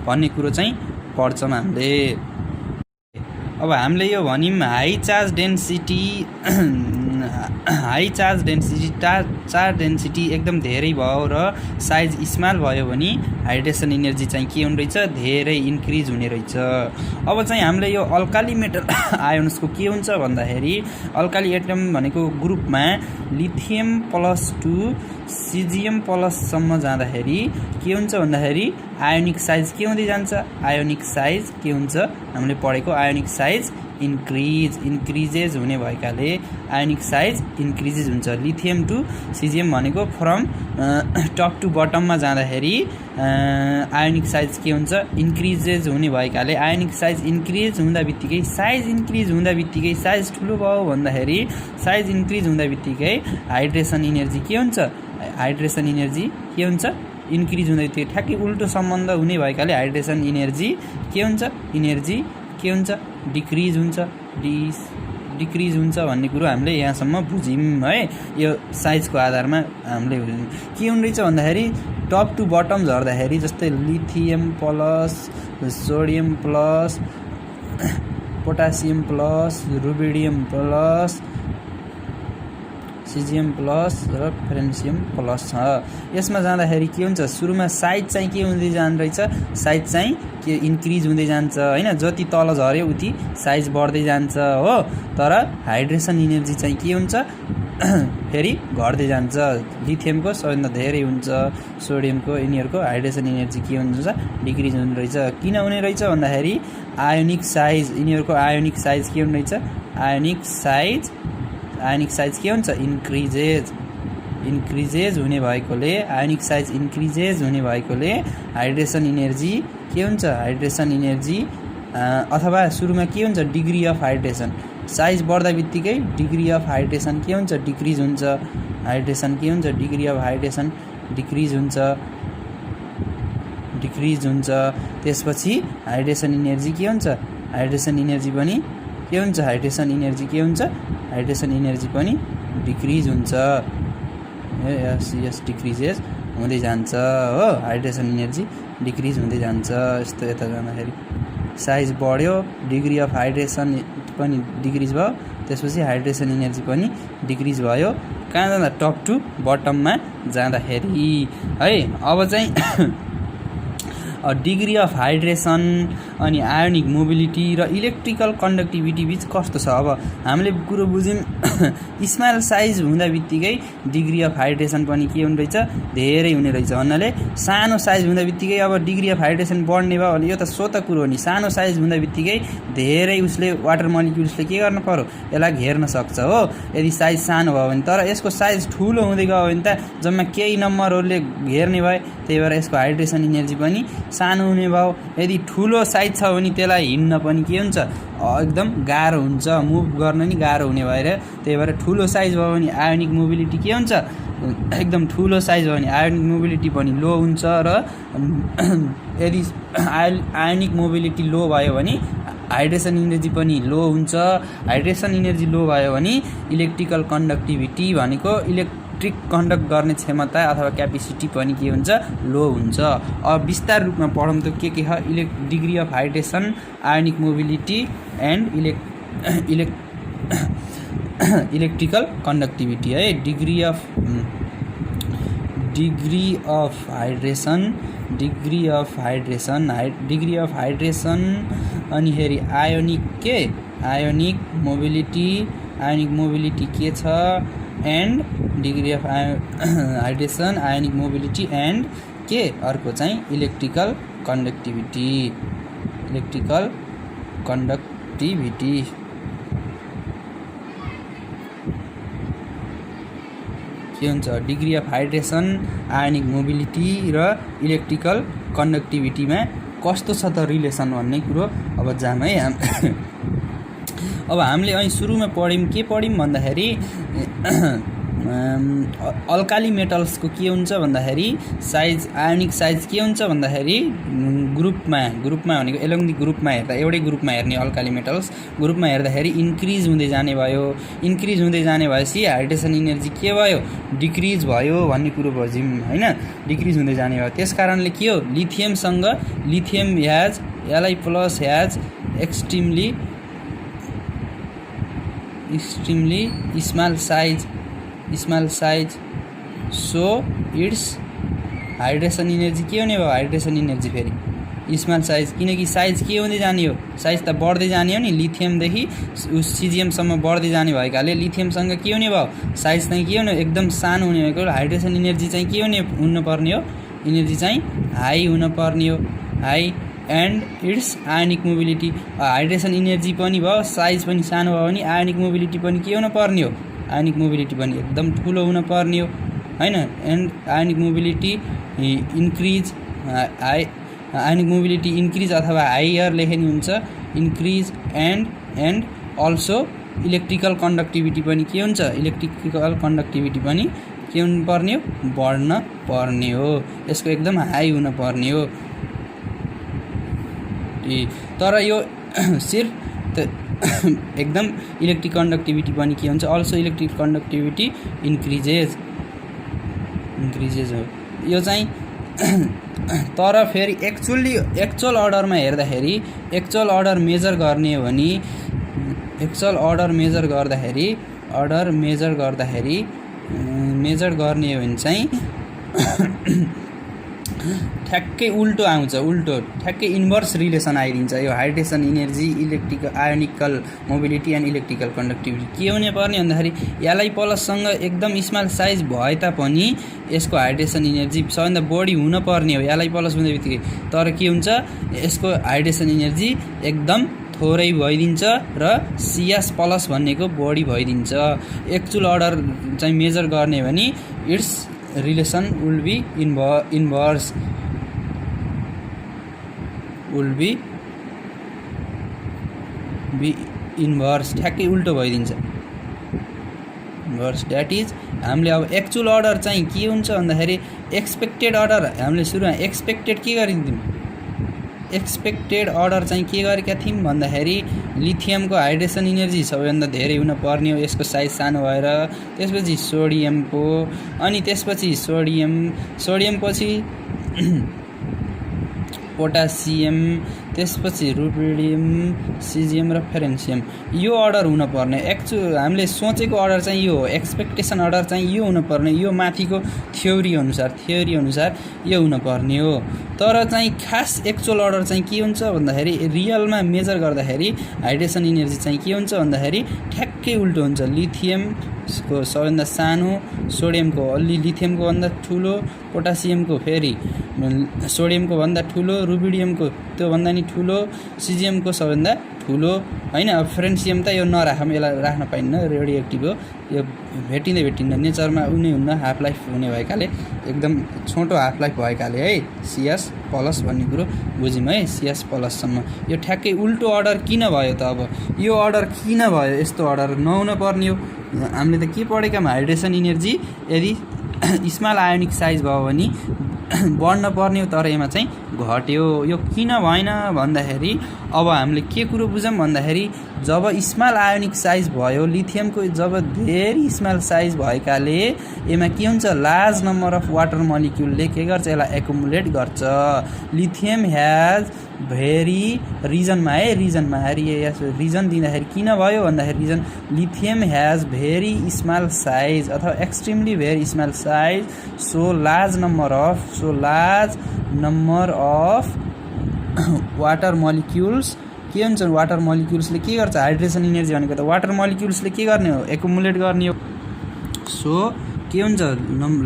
भन्ने कुरो चाहिँ पढ्छौँ हामीले। अब हामीले यो भन्यौँ हाई चार्ज डेन्सिटी एकदम धेरै भयो र साइज स्मल भयो भने हाइड्रेसन इनर्जी चाहिँ के हुने रहेछ, धेरै इन्क्रिज हुने रहेछ। अब चाहिँ हामीले यो अल्काली मेटल आयोन्सको के हुन्छ भन्दाखेरि, अल्काली एटम भनेको ग्रुपमा लिथियम प्लस टु सिजियम प्लससम्म जाँदाखेरि के हुन्छ भन्दाखेरि आयोनिक साइज के हुँदै जान्छ, आयोनिक साइज के हुन्छ, हामीले पढेको आयोनिक साइज इन्क्रिजेज हुने भएकाले आयोनिक साइज इन्क्रिजेज हुन्छ। लिथियम टु सिजियम भनेको फ्रम टप टु बटममा जाँदाखेरि आयोनिक साइज के हुन्छ, इन्क्रिजेज हुने भएकाले आयोनिक साइज इन्क्रिज हुँदा बित्तिकै साइज ठुलो भयो भन्दाखेरि साइज इन्क्रिज हुँदा बित्तिकै हाइड्रेसन इनर्जी के हुन्छ, इन्क्रिज हुँदै ठ्याक्कै उल्टो सम्बन्ध हुने भएकाले हाइड्रेसन इनर्जी के हुन्छ, डिक्रिज हुन्छ डिक्रिज हुन्छ भन्ने कुरो हामीले यहाँसम्म बुझ्यौँ है। यो साइजको आधारमा हामीले बुझ्यौँ के हुने रहेछ भन्दाखेरि टप टु बटम झर्दाखेरि जस्तै lithium plus sodium plus potassium plus rubidium plus caesium plus र फ्रेन्सियम प्लस छ। यसमा जाँदाखेरि के हुन्छ सुरुमा साइज चाहिँ के हुँदै जान्छ रहेछ साइज चाहिँ के इन्क्रिज हुँदै जान्छ हैन। जति तल झर्यो उति साइज बढ्दै जान्छ हो। तर हाइड्रेसन इनर्जी चाहिँ के हुन्छ फेरि घट्दै जान्छ। लिथियमको सबैभन्दा धेरै हुन्छ सोडियमको यिनीहरूको हाइड्रेसन इनर्जी के हुन्छ डिक्रिज हुने रहेछ। किन हुने रहेछ भन्दाखेरि आयोनिक साइज यिनीहरूको आयोनिक साइज के हुने रहेछ आयोनिक साइज के हुन्छ इन्क्रिजेज हुने भएकोले आयोनिक साइज इन्क्रिजेज हुने भएकोले हाइड्रेसन इनर्जी के हुन्छ हाइड्रेसन इनर्जी अथवा सुरुमा के हुन्छ डिग्री अफ हाइड्रेसन साइज बढ्दा बित्तिकै डिग्री अफ हाइड्रेसन के हुन्छ डिक्रिज हुन्छ। हाइड्रेसन के हुन्छ डिग्री अफ हाइड्रेसन डिक्रिज हुन्छ। त्यसपछि हाइड्रेसन इनर्जी के हुन्छ हाइड्रेसन इनर्जी पनि के हुन्छ हाइड्रेसन इनर्जी पनि डिक्रिज हुन्छ। यस डिक्रिजेस हुँदै जान्छ हो। हाइड्रेसन इनर्जी डिक्रिज हुँदै जान्छ। यस्तो यता जाँदाखेरि साइज बढ्यो डिग्री अफ हाइड्रेसन पनि डिक्रिज भयो त्यसपछि हाइड्रेसन इनर्जी पनि डिक्रिज भयो। कहाँ जाँदा टप टु बटममा जाँदाखेरि है। अब चाहिँ डिग्री अफ हाइड्रेसन अनि आयोनिक मोबिलिटी र इलेक्ट्रिकल कन्डक्टिभिटी बीच कस्तो छ। अब हामीले कुरो बुझ्यौँ स्मल साइज हुँदा बित्तिकै डिग्री अफ हाइड्रेसन पनि के हुने रहेछ धेरै हुने रहेछ भन्नाले सानो साइज हुँदा बित्तिकै अब डिग्री अफ हाइड्रेसन बढ्ने भयो भने यो त स्वत कुरो हो नि। सानो साइज हुँदा बित्तिकै धेरै उसले वाटर मोलिक्युल्सले के गर्न पर्यो यसलाई घेर्न सक्छ हो यदि साइज सानो भयो भने। तर यसको साइज ठुलो हुँदै गयो भने त जम्मा केही नम्बरहरूले घेर्ने भए त्यही भएर यसको हाइड्रेसन इनर्जी पनि सानो हुने भयो। यदि ठुलो साइज छ भने त्यसलाई हिँड्न पनि के हुन्छ एकदम गाह्रो हुन्छ मुभ गर्न नि गाह्रो हुने भएर त्यही भएर ठुलो साइज भयो भने आयोनिक मोबिलिटी के हुन्छ एकदम ठुलो साइज भयो भने आयोनिक मोबिलिटी पनि लो हुन्छ। र यदि आयोनिक मोबिलिटी लो भयो भने हाइड्रेसन इनर्जी पनि लो हुन्छ। हाइड्रेसन इनर्जी लो भयो भने इलेक्ट्रिकल कन्डक्टिभिटी भनेको इलेक्ट्रिक कन्डक्ट गर्ने क्षमता अथवा क्यापेसिटी पनि के हुन्छ लो हुन्छ। अब विस्तार रूपमा पढौँ त के छ degree of hydration ionic mobility and electrical conductivity है। डिग्री अफ हाइड्रेसन अनि हेरी आयोनिक मोबिलिटी के छ and degree of hydration ionic mobility and के अर्को चाहिँ इलेक्ट्रिकल कन्डक्टिभिटी के हुन्छ degree of hydration ionic mobility र इलेक्ट्रिकल कन्डक्टिभिटीमा कस्तो छ त रिलेसन भन्ने कुरो अब जाम है। अब हामीले અહીં सुरुमा के पढ्यौँ भन्दाखेरि अल्काली मेटल्सको के हुन्छ भन्दाखेरि साइज आयोनिक साइज के हुन्छ भन्दाखेरि ग्रुपमा भनेको एलोङ दि ग्रुपमा हेर्दा एउटै ग्रुपमा हेर्ने अल्काली मेटल्स ग्रुपमा हेर्दाखेरि इन्क्रिज हुँदै जाने भएपछि हाइड्रेसन इनर्जी के भयो डिक्रिज भयो भन्ने कुरो बुझ्यौँ हैन। डिक्रिज हुँदै जाने भयो त्यसकारणले के हो lithium has Li plus has extremely small size so its hydration energy के हुने भयो हाइड्रेसन इनर्जी फेरि स्मल साइज किनकि साइज के हुँदै जाने हो साइज त बढ्दै जाने हो नि लिथियमदेखि सिजियमसम्म बढ्दै जाने भएकाले लिथियमसँग के हुने भयो साइज चाहिँ के हुने एकदम सानो हुने भएको हाइड्रेसन इनर्जी चाहिँ के हुनुपर्ने हो इनर्जी चाहिँ हाई हुनुपर्ने हो high and it's ionic mobility hydration energy पनि भयो साइज पनि सानो भयो भने आयोनिक मोबिलिटी पनि के हुनुपर्ने हो आयोनिक मोबिलिटी पनि एकदम ठुलो हुनुपर्ने हो हैन। And ionic mobility ionic mobility increase अथवा हायर लेख्ने हुन्छ increase and also electrical conductivity पनि के हुन्छ इलेक्ट्रिकल कन्डक्टिभिटी पनि के हुनुपर्ने हो बढ्न पर्ने हो यसको एकदम हाई हुनुपर्ने हो। तर यो सिर्फ एकदम इलेक्ट्रिक कन्डक्टिभिटी पनि के हुन्छ अल्सो इलेक्ट्रिक कन्डक्टिभिटी इन्क्रिजेज हो यो चाहिँ तर फेरि एक्चुअल अर्डरमा हेर्दाखेरि एक्चुअल अर्डर मेजर गर्ने हो भने एक्चुअल अर्डर मेजर गर्दाखेरि चाहिँ ठ्याक्कै उल्टो आउँछ ठ्याक्कै इन्भर्स रिलेसन आइदिन्छ यो hydration energy electrical ionical mobility and electrical conductivity के हुने पर्ने भन्दाखेरि एलआई प्लससँग एकदम स्मल साइज भए तापनि यसको हाइड्रेसन इनर्जी सबैभन्दा बढी हुन पर्ने हो एलआई प्लस हुँदै बित्तिकै तर के हुन्छ यसको हाइड्रेसन इनर्जी एकदम थोरै भइदिन्छ र सिएस प्लस भन्नेको बढी भइदिन्छ एक्चुअल अर्डर चाहिँ मेजर गर्ने भने it's relation will be inverse ठ्याक्कै उल्टो भइदिन्छ इन्भर्स द्याट इज हामीले अब एक्चुअल अर्डर चाहिँ के हुन्छ भन्दाखेरि एक्सपेक्टेड अर्डर हामीले सुरुमा एक्सपेक्टेड के गरिदियौँ एक्सपेक्टेड अर्डर चाहिँ के गरेका थियौँ भन्दाखेरि लिथियमको हाइड्रेसन इनर्जी सबैभन्दा धेरै हुन पर्ने हो यसको साइज सानो भएर त्यसपछि सोडियमको अनि त्यसपछि सोडियमपछि पोटासियम त्यसपछि रुबिडियम सिजियम र फेरेन्सियम यो अर्डर हुन पर्ने हामीले सोचेको अर्डर चाहिँ यो हो एक्सपेक्टेसन अर्डर चाहिँ यो हुन पर्ने यो माथिको थ्योरी अनुसार यो हुन पर्ने हो तर चाहिँ खास एक्चुअल अर्डर चाहिँ के हुन्छ भन्दाखेरि रियलमा मेजर गर्दाखेरि हाइड्रेसन इनर्जी चाहिँ के हुन्छ भन्दाखेरि ठ्याक्कै उल्टो हुन्छ लिथियमको सबैभन्दा सानो सोडियमको अलि लिथियमको भन्दा ठुलो पोटासियमको फेरि सोडियमको भन्दा ठुलो रुबिडियमको त्यो भन्दा नि ठुलो सिजियमको सबैभन्दा ठुलो हैन अब फ्रेन्सियम त यो नराखौँ यसलाई राख्न पाइन्न रेडियो एक्टिभ हो यो भेटिँदैन नेचरमा उनी हुन्न हाफ लाइफ हुने भएकाले एकदम छोटो हाफ लाइफ भएकाले है सिएस प्लस भन्ने कुरो बुझ्यौँ है सिएस प्लससम्म यो ठ्याक्कै उल्टो अर्डर किन भयो त अब यो अर्डर किन भयो यस्तो अर्डर नहुन पर्ने हो हामीले त के पढेका हाइड्रेसन इनर्जी यदि स्मल आयोनिक साइज भयो भने बढ्न पर्ने हो तर यसमा चाहिँ घट्यो यो किन भएन भन्दाखेरि अब हामीले के कुरो बुझौँ भन्दाखेरि जब स्मल आयोनिक साइज भयो लिथियमको जब धेरै स्मल साइज भएकाले यसमा के हुन्छ लार्ज नम्बर अफ वाटर मलिक्युलले के गर्छ यसलाई एकुमुलेट गर्छ लिथियम ह्याज भेरी रिजनमा रिजन दिँदाखेरि किन भयो भन्दाखेरि reason lithium has very small size अथवा extremely very small size so large number of water molecules के हुन्छ वाटर मलिक्युल्सले के गर्छ हाइड्रेसन इनर्जी भनेको त वाटर मलिक्युल्सले के गर्ने हो एकुमुलेट गर्ने हो सो के हुन्छ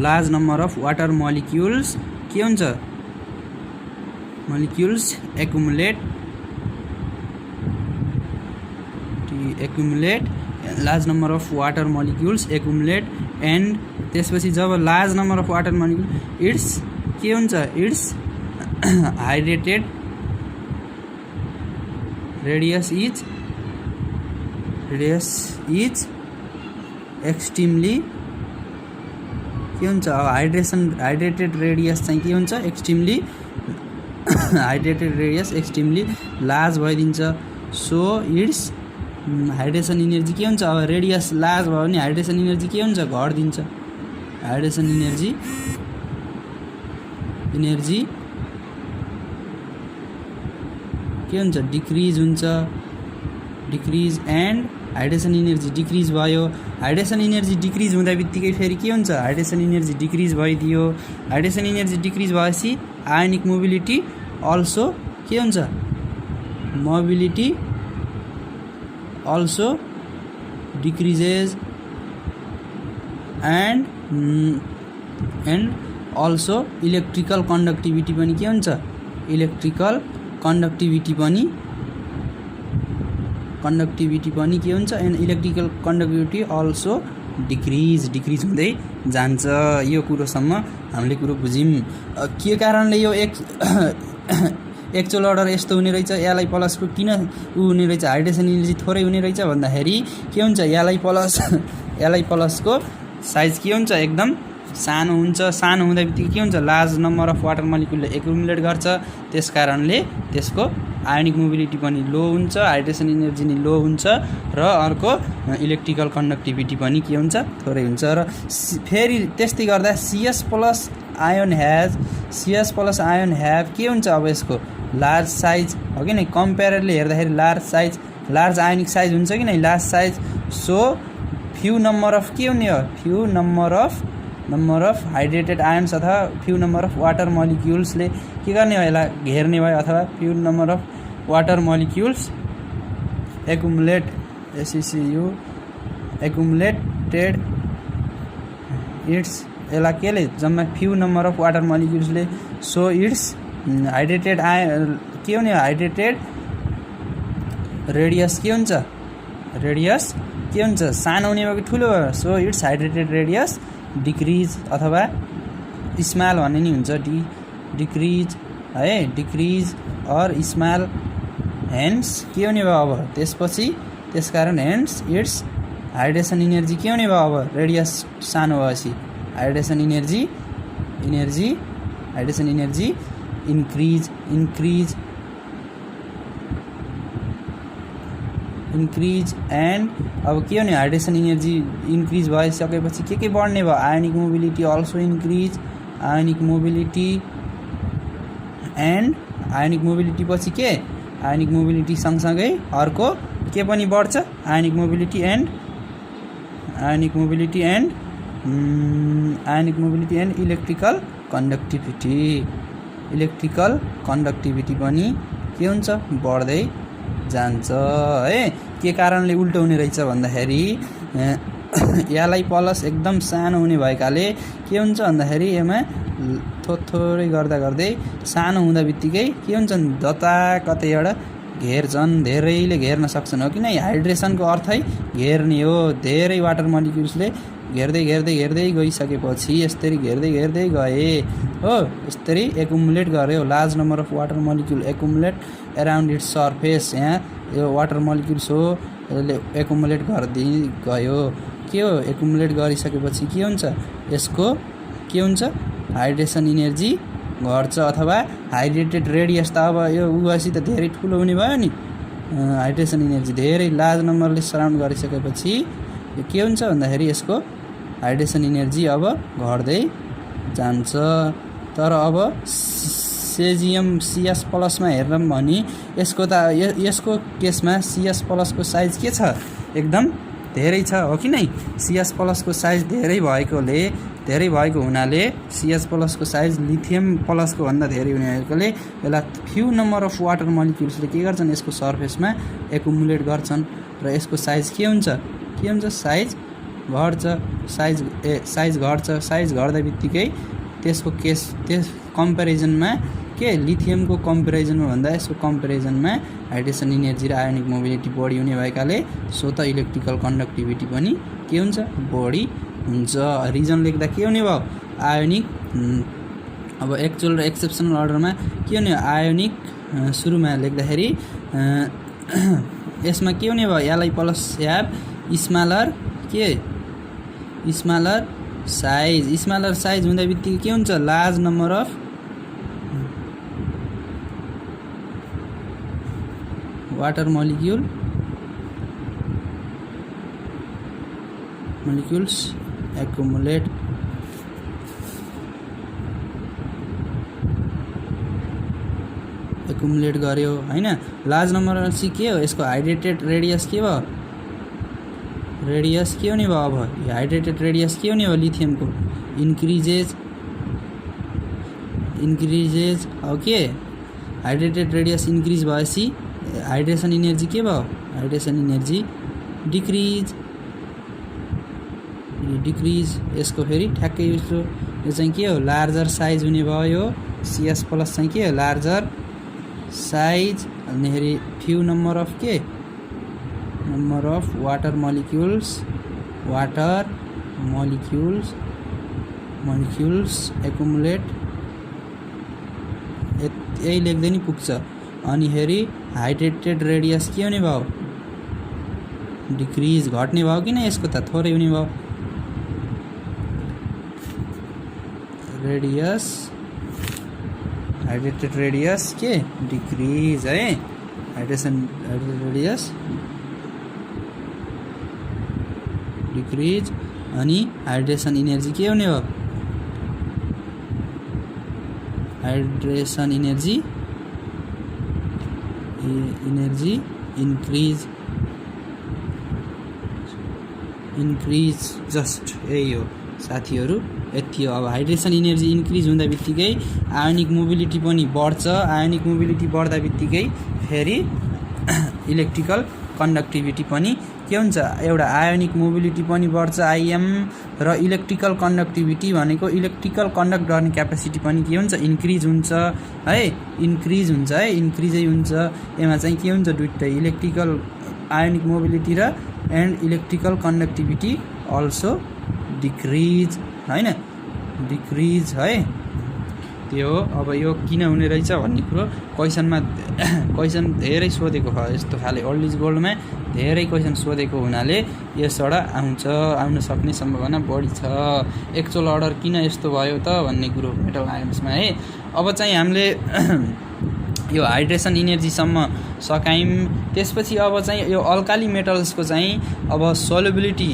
large number of water molecules के हुन्छ molecules accumulate large number of water molecules accumulate and त्यसपछि जब large number of water molecule its के हुन्छ its hydrated radius is extremely के हुन्छ हाइड्रेटेड रेडियस चाहिँ के हुन्छ extremely hydrated radius extremely large भइदिन्छ सो इट्स हाइड्रेसन इनर्जी के हुन्छ अब रेडियस लार्ज भयो भने हाइड्रेसन इनर्जी के हुन्छ घट्दिन्छ हाइड्रेसन इनर्जी के हुन्छ डिक्रिज हुन्छ decrease and hydration energy decrease भयो हाइड्रेसन इनर्जी डिक्रिज हुँदा बित्तिकै फेरि के हुन्छ हाइड्रेसन इनर्जी डिक्रिज भइदियो हाइड्रेसन इनर्जी डिक्रिज भएपछि आयोनिक मोबिलिटी अल्सो के हुन्छ mobility also decreases and also electrical conductivity पनि के हुन्छ इलेक्ट्रिकल कन्डक्टिभिटी पनि के हुन्छ and electrical conductivity also decrease हुँदै जान्छ यो कुरोसम्म हामीले कुरो बुझ्यौँ के कारणले यो एक्चुअल अर्डर यस्तो हुने रहेछ एलआई प्लसको किन हुने रहेछ हाइड्रेसन इनर्जी थोरै हुने रहेछ भन्दाखेरि के हुन्छ एलआई प्लसको साइज के हुन्छ एकदम सानो हुन्छ हुँदा बित्तिकै के हुन्छ लार्ज नम्बर अफ वाटर मलिक्युलले एकुमुलेट गर्छ त्यस कारणले त्यसको आयोनिक मोबिलिटी पनि लो हुन्छ, हाइड्रेसन इनर्जी नि लो हुन्छ र अर्को इलेक्ट्रिकल कन्डक्टिभिटी पनि के हुन्छ थोरै हुन्छ। र फेरि त्यस्तै गर्दा CS प्लस आयोन ह्याभ के हुन्छ अब यसको लार्ज साइज हो कि नै, कम्पेयरली हेर्दाखेरि लार्ज आयोनिक साइज हुन्छ कि नै, large size. So few number of के हुने हो, few number of hydrated ions अथवा फ्यु नम्बर अफ वाटर मलिक्युल्सले के गर्ने हो, यसलाई घेर्ने भयो, अथवा few number of water molecules accumulated its, यसलाई केले जम्मा फ्यु नम्बर अफ वाटर मलिक्युल्सले। सो इट्स हाइड्रेटेड के हुने हो, हाइड्रेटेड रेडियस के हुन्छ, सानो हुने भयो कि ठुलो भयो। So its hydrated radius decrease अथवा स्मल भन्ने नि हुन्छ, डिक्रिज अर स्मल, हेन्स के हुने भयो अब त्यसपछि, त्यसकारण हेन्स इट्स हाइड्रेसन इनर्जी के हुने भयो अब रेडियस सानो भएपछि, हाइड्रेसन इनर्जी इन्क्रिज एन्ड अब के हुने, हाइड्रेसन इनर्जी इन्क्रिज भइसकेपछि के बढ्ने भयो, ionic mobility also increase, ionic mobility पछि के, आयोनिक मोबिलिटी सँगसँगै अर्को के पनि बढ्छ, ionic mobility and electrical conductivity पनि के हुन्छ बढ्दै जान्छ है। के कारणले उल्टो हुने रहेछ भन्दाखेरि यसलाई प्लस एकदम सानो हुने भएकाले के हुन्छ भन्दाखेरि यसमा थोरै गर्दै सानो हुँदा बित्तिकै के हुन्छन्, जताकतै एउटा घेर्छन्, धेरैले घेर्न सक्छन्, हो कि नै। हाइड्रेसनको अर्थै घेर्ने हो, धेरै वाटर मलिक्युल्सले घेर्दै गइसकेपछि यसरी घेर्दै गए हो, यसरी एकुमुलेट गर्यो, large number of water molecule accumulate around it's surface. यहाँ यो वाटर मलिक्युल्स हो, यसले एकुमुलेट गर्दै गयो, के हो एकुमुलेट गरिसकेपछि के हुन्छ, यसको के हुन्छ, हाइड्रेसन इनर्जी घट्छ अथवा हाइड्रेटेड रेडियस त अब यो उसी त धेरै ठुलो हुने भयो नि, हाइड्रेसन इनर्जी धेरै लार्ज नम्बरले सराउन्ड गरिसकेपछि यो के हुन्छ भन्दाखेरि यसको हाइड्रेसन इनर्जी अब घट्दै जान्छ। तर अब सेजियम CS प्लसमा हेर्छौँ भने यसको केसमा CS प्लसको साइज के छ, एकदम धेरै छ, हो कि नै। CS प्लसको साइज धेरै भएको हुनाले CS प्लसको साइज लिथियम प्लसको भन्दा धेरै हुने भएकोले यसलाई फ्यु नम्बर अफ वाटर मलिक्युल्सले के गर्छन्, यसको सर्फेसमा एकुमुलेट गर्छन् र यसको साइज के हुन्छ, साइज घट्छ, साइज घट्दा बित्तिकै त्यसको कम्पेरिजनमा के लिथियमको कम्पेरिजनमा भन्दा यसको कम्पेरिजनमा हाइड्रेसन इनर्जी र आयोनिक मोबिलिटी बढी हुने भएकाले सो त इलेक्ट्रिकल कन्डक्टिभिटी पनि के हुन्छ बढी हुन्छ। रिजन लेख्दा के हुने भयो, आयोनिक, अब एक्चुअल र एक्सेप्सनल अर्डरमा के हुने, आयोनिक सुरुमा लेख्दाखेरि यसमा के हुने भयो, यसलाई प्लस ह्याभ स्मलर साइज हुँदा बित्तिकै के हुन्छ, large number of water molecules accumulate गर्यो हैन। लार्ज नम्बर पछि के हो, यसको हाइड्रेटेड रेडियस के भयो, रेडियस के हुने भयो, अब हाइड्रेटेड रेडियस के हुने भयो, लिथियमको increases okay. Hydrated radius increase भएपछि हाइड्रेसन इनर्जी के भयो, हाइड्रेसन इनर्जी डिक्रिज यसको फेरि ठ्याक्कै यो चाहिँ के हो, लार्जर साइज हुने भयो। CS प्लस चाहिँ के हो, लार्जर साइज भन्दाखेरि few number of water molecules accumulate, यही लेख्दै नि पुग्छ। अनि फेरि हाइड्रेटेड रेडियस के हुने भयो, डिक्रिज घट्ने भयो कि नै, यसको त थोरै हुने भयो, हाइड्रेटेड रेडियस के डिक्रिज है। हाइड्रेसन रेडियस डिक्रिज अनि हाइड्रेसन इनर्जी के हुने हो हाइड्रेसन इनर्जी इन्क्रिज जस्ट यही हो साथीहरू यति हो अब हाइड्रेसन इनर्जी इन्क्रिज हुँदा बित्तिकै आयोनिक मोबिलिटी पनि बढ्छ आयोनिक मोबिलिटी बढ्दा बित्तिकै फेरि इलेक्ट्रिकल कन्डक्टिभिटी पनि के हुन्छ एउटा आयोनिक मोबिलिटी पनि बढ्छ आइएम र इलेक्ट्रिकल कन्डक्टिभिटी भनेको इलेक्ट्रिकल कन्डक्ट गर्ने क्यापेसिटी पनि के हुन्छ इन्क्रिज हुन्छ है इन्क्रिजै हुन्छ यसमा चाहिँ के हुन्छ दुईटै इलेक्ट्रिकल आयोनिक मोबिलिटी र and electrical conductivity also decrease हैन डिक्रिज है त्यो हो अब यो किन हुने रहेछ भन्ने कुरो क्वेसन धेरै सोधेको छ यस्तो खाले ओल्ड इज गोल्डमा धेरै क्वेसन सोधेको हुनाले यसबाट आउन सक्ने सम्भावना बढी छ एक्चुअल अर्डर किन यस्तो भयो त भन्ने कुरो मेटल आयन्समा है अब चाहिँ हामीले यो हाइड्रेसन इनर्जीसम्म सकायौँ त्यसपछि अब चाहिँ यो अल्काली मेटल्सको चाहिँ अब सोल्युबिलिटी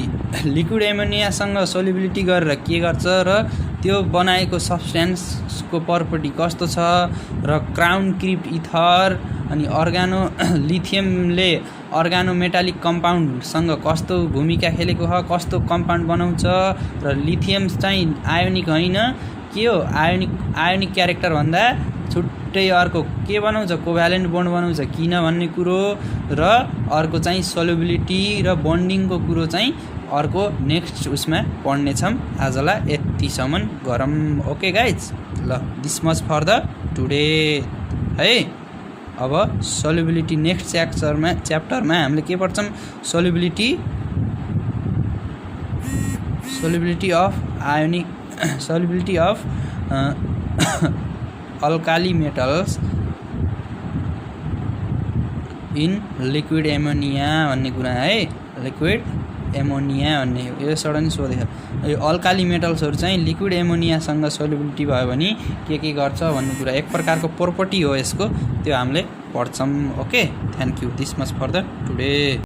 लिक्विड एमोनियासँग सोल्युबिलिटी गरेर के गर्छ र त्यो बनाएको सब्सटेन्सको प्रपर्टी कस्तो छ र क्राउन क्रिप्ट इथर अनि लिथियमले अर्गानोमेटालिक कम्पाउन्डसँग कस्तो भूमिका खेलेको छ कस्तो कम्पाउन्ड बनाउँछ र लिथियम चाहिँ आयोनिक होइन के हो आयोनिक क्यारेक्टर भन्दा छुट्टै अर्को के बनाउँछ कोभ्यालेन्ट बोन्ड बनाउँछ किन भन्ने कुरो र अर्को चाहिँ सोल्युबिलिटी र बन्डिङको कुरो चाहिँ अर्को नेक्स्ट उसमा पढ्नेछौँ आजलाई यतिसम्म गरौँ ओके गाइज ल this much for the today है अब सोल्युबिलिटी नेक्स्ट च्याप्टरमा हामीले के पढ्छौँ solubility of alkali metals in liquid ammonia भन्ने कुरा है लिक्विड एमोनिया भन्ने यसबाट नि सोधेको यो अल्काली मेटल्सहरू चाहिँ लिक्विड एमोनियासँग सोल्युबिलिटी भयो भने के गर्छ भन्ने कुरा एक प्रकारको प्रोपर्टी हो यसको त्यो हामीले पढ्छौँ okay thank you this much for the today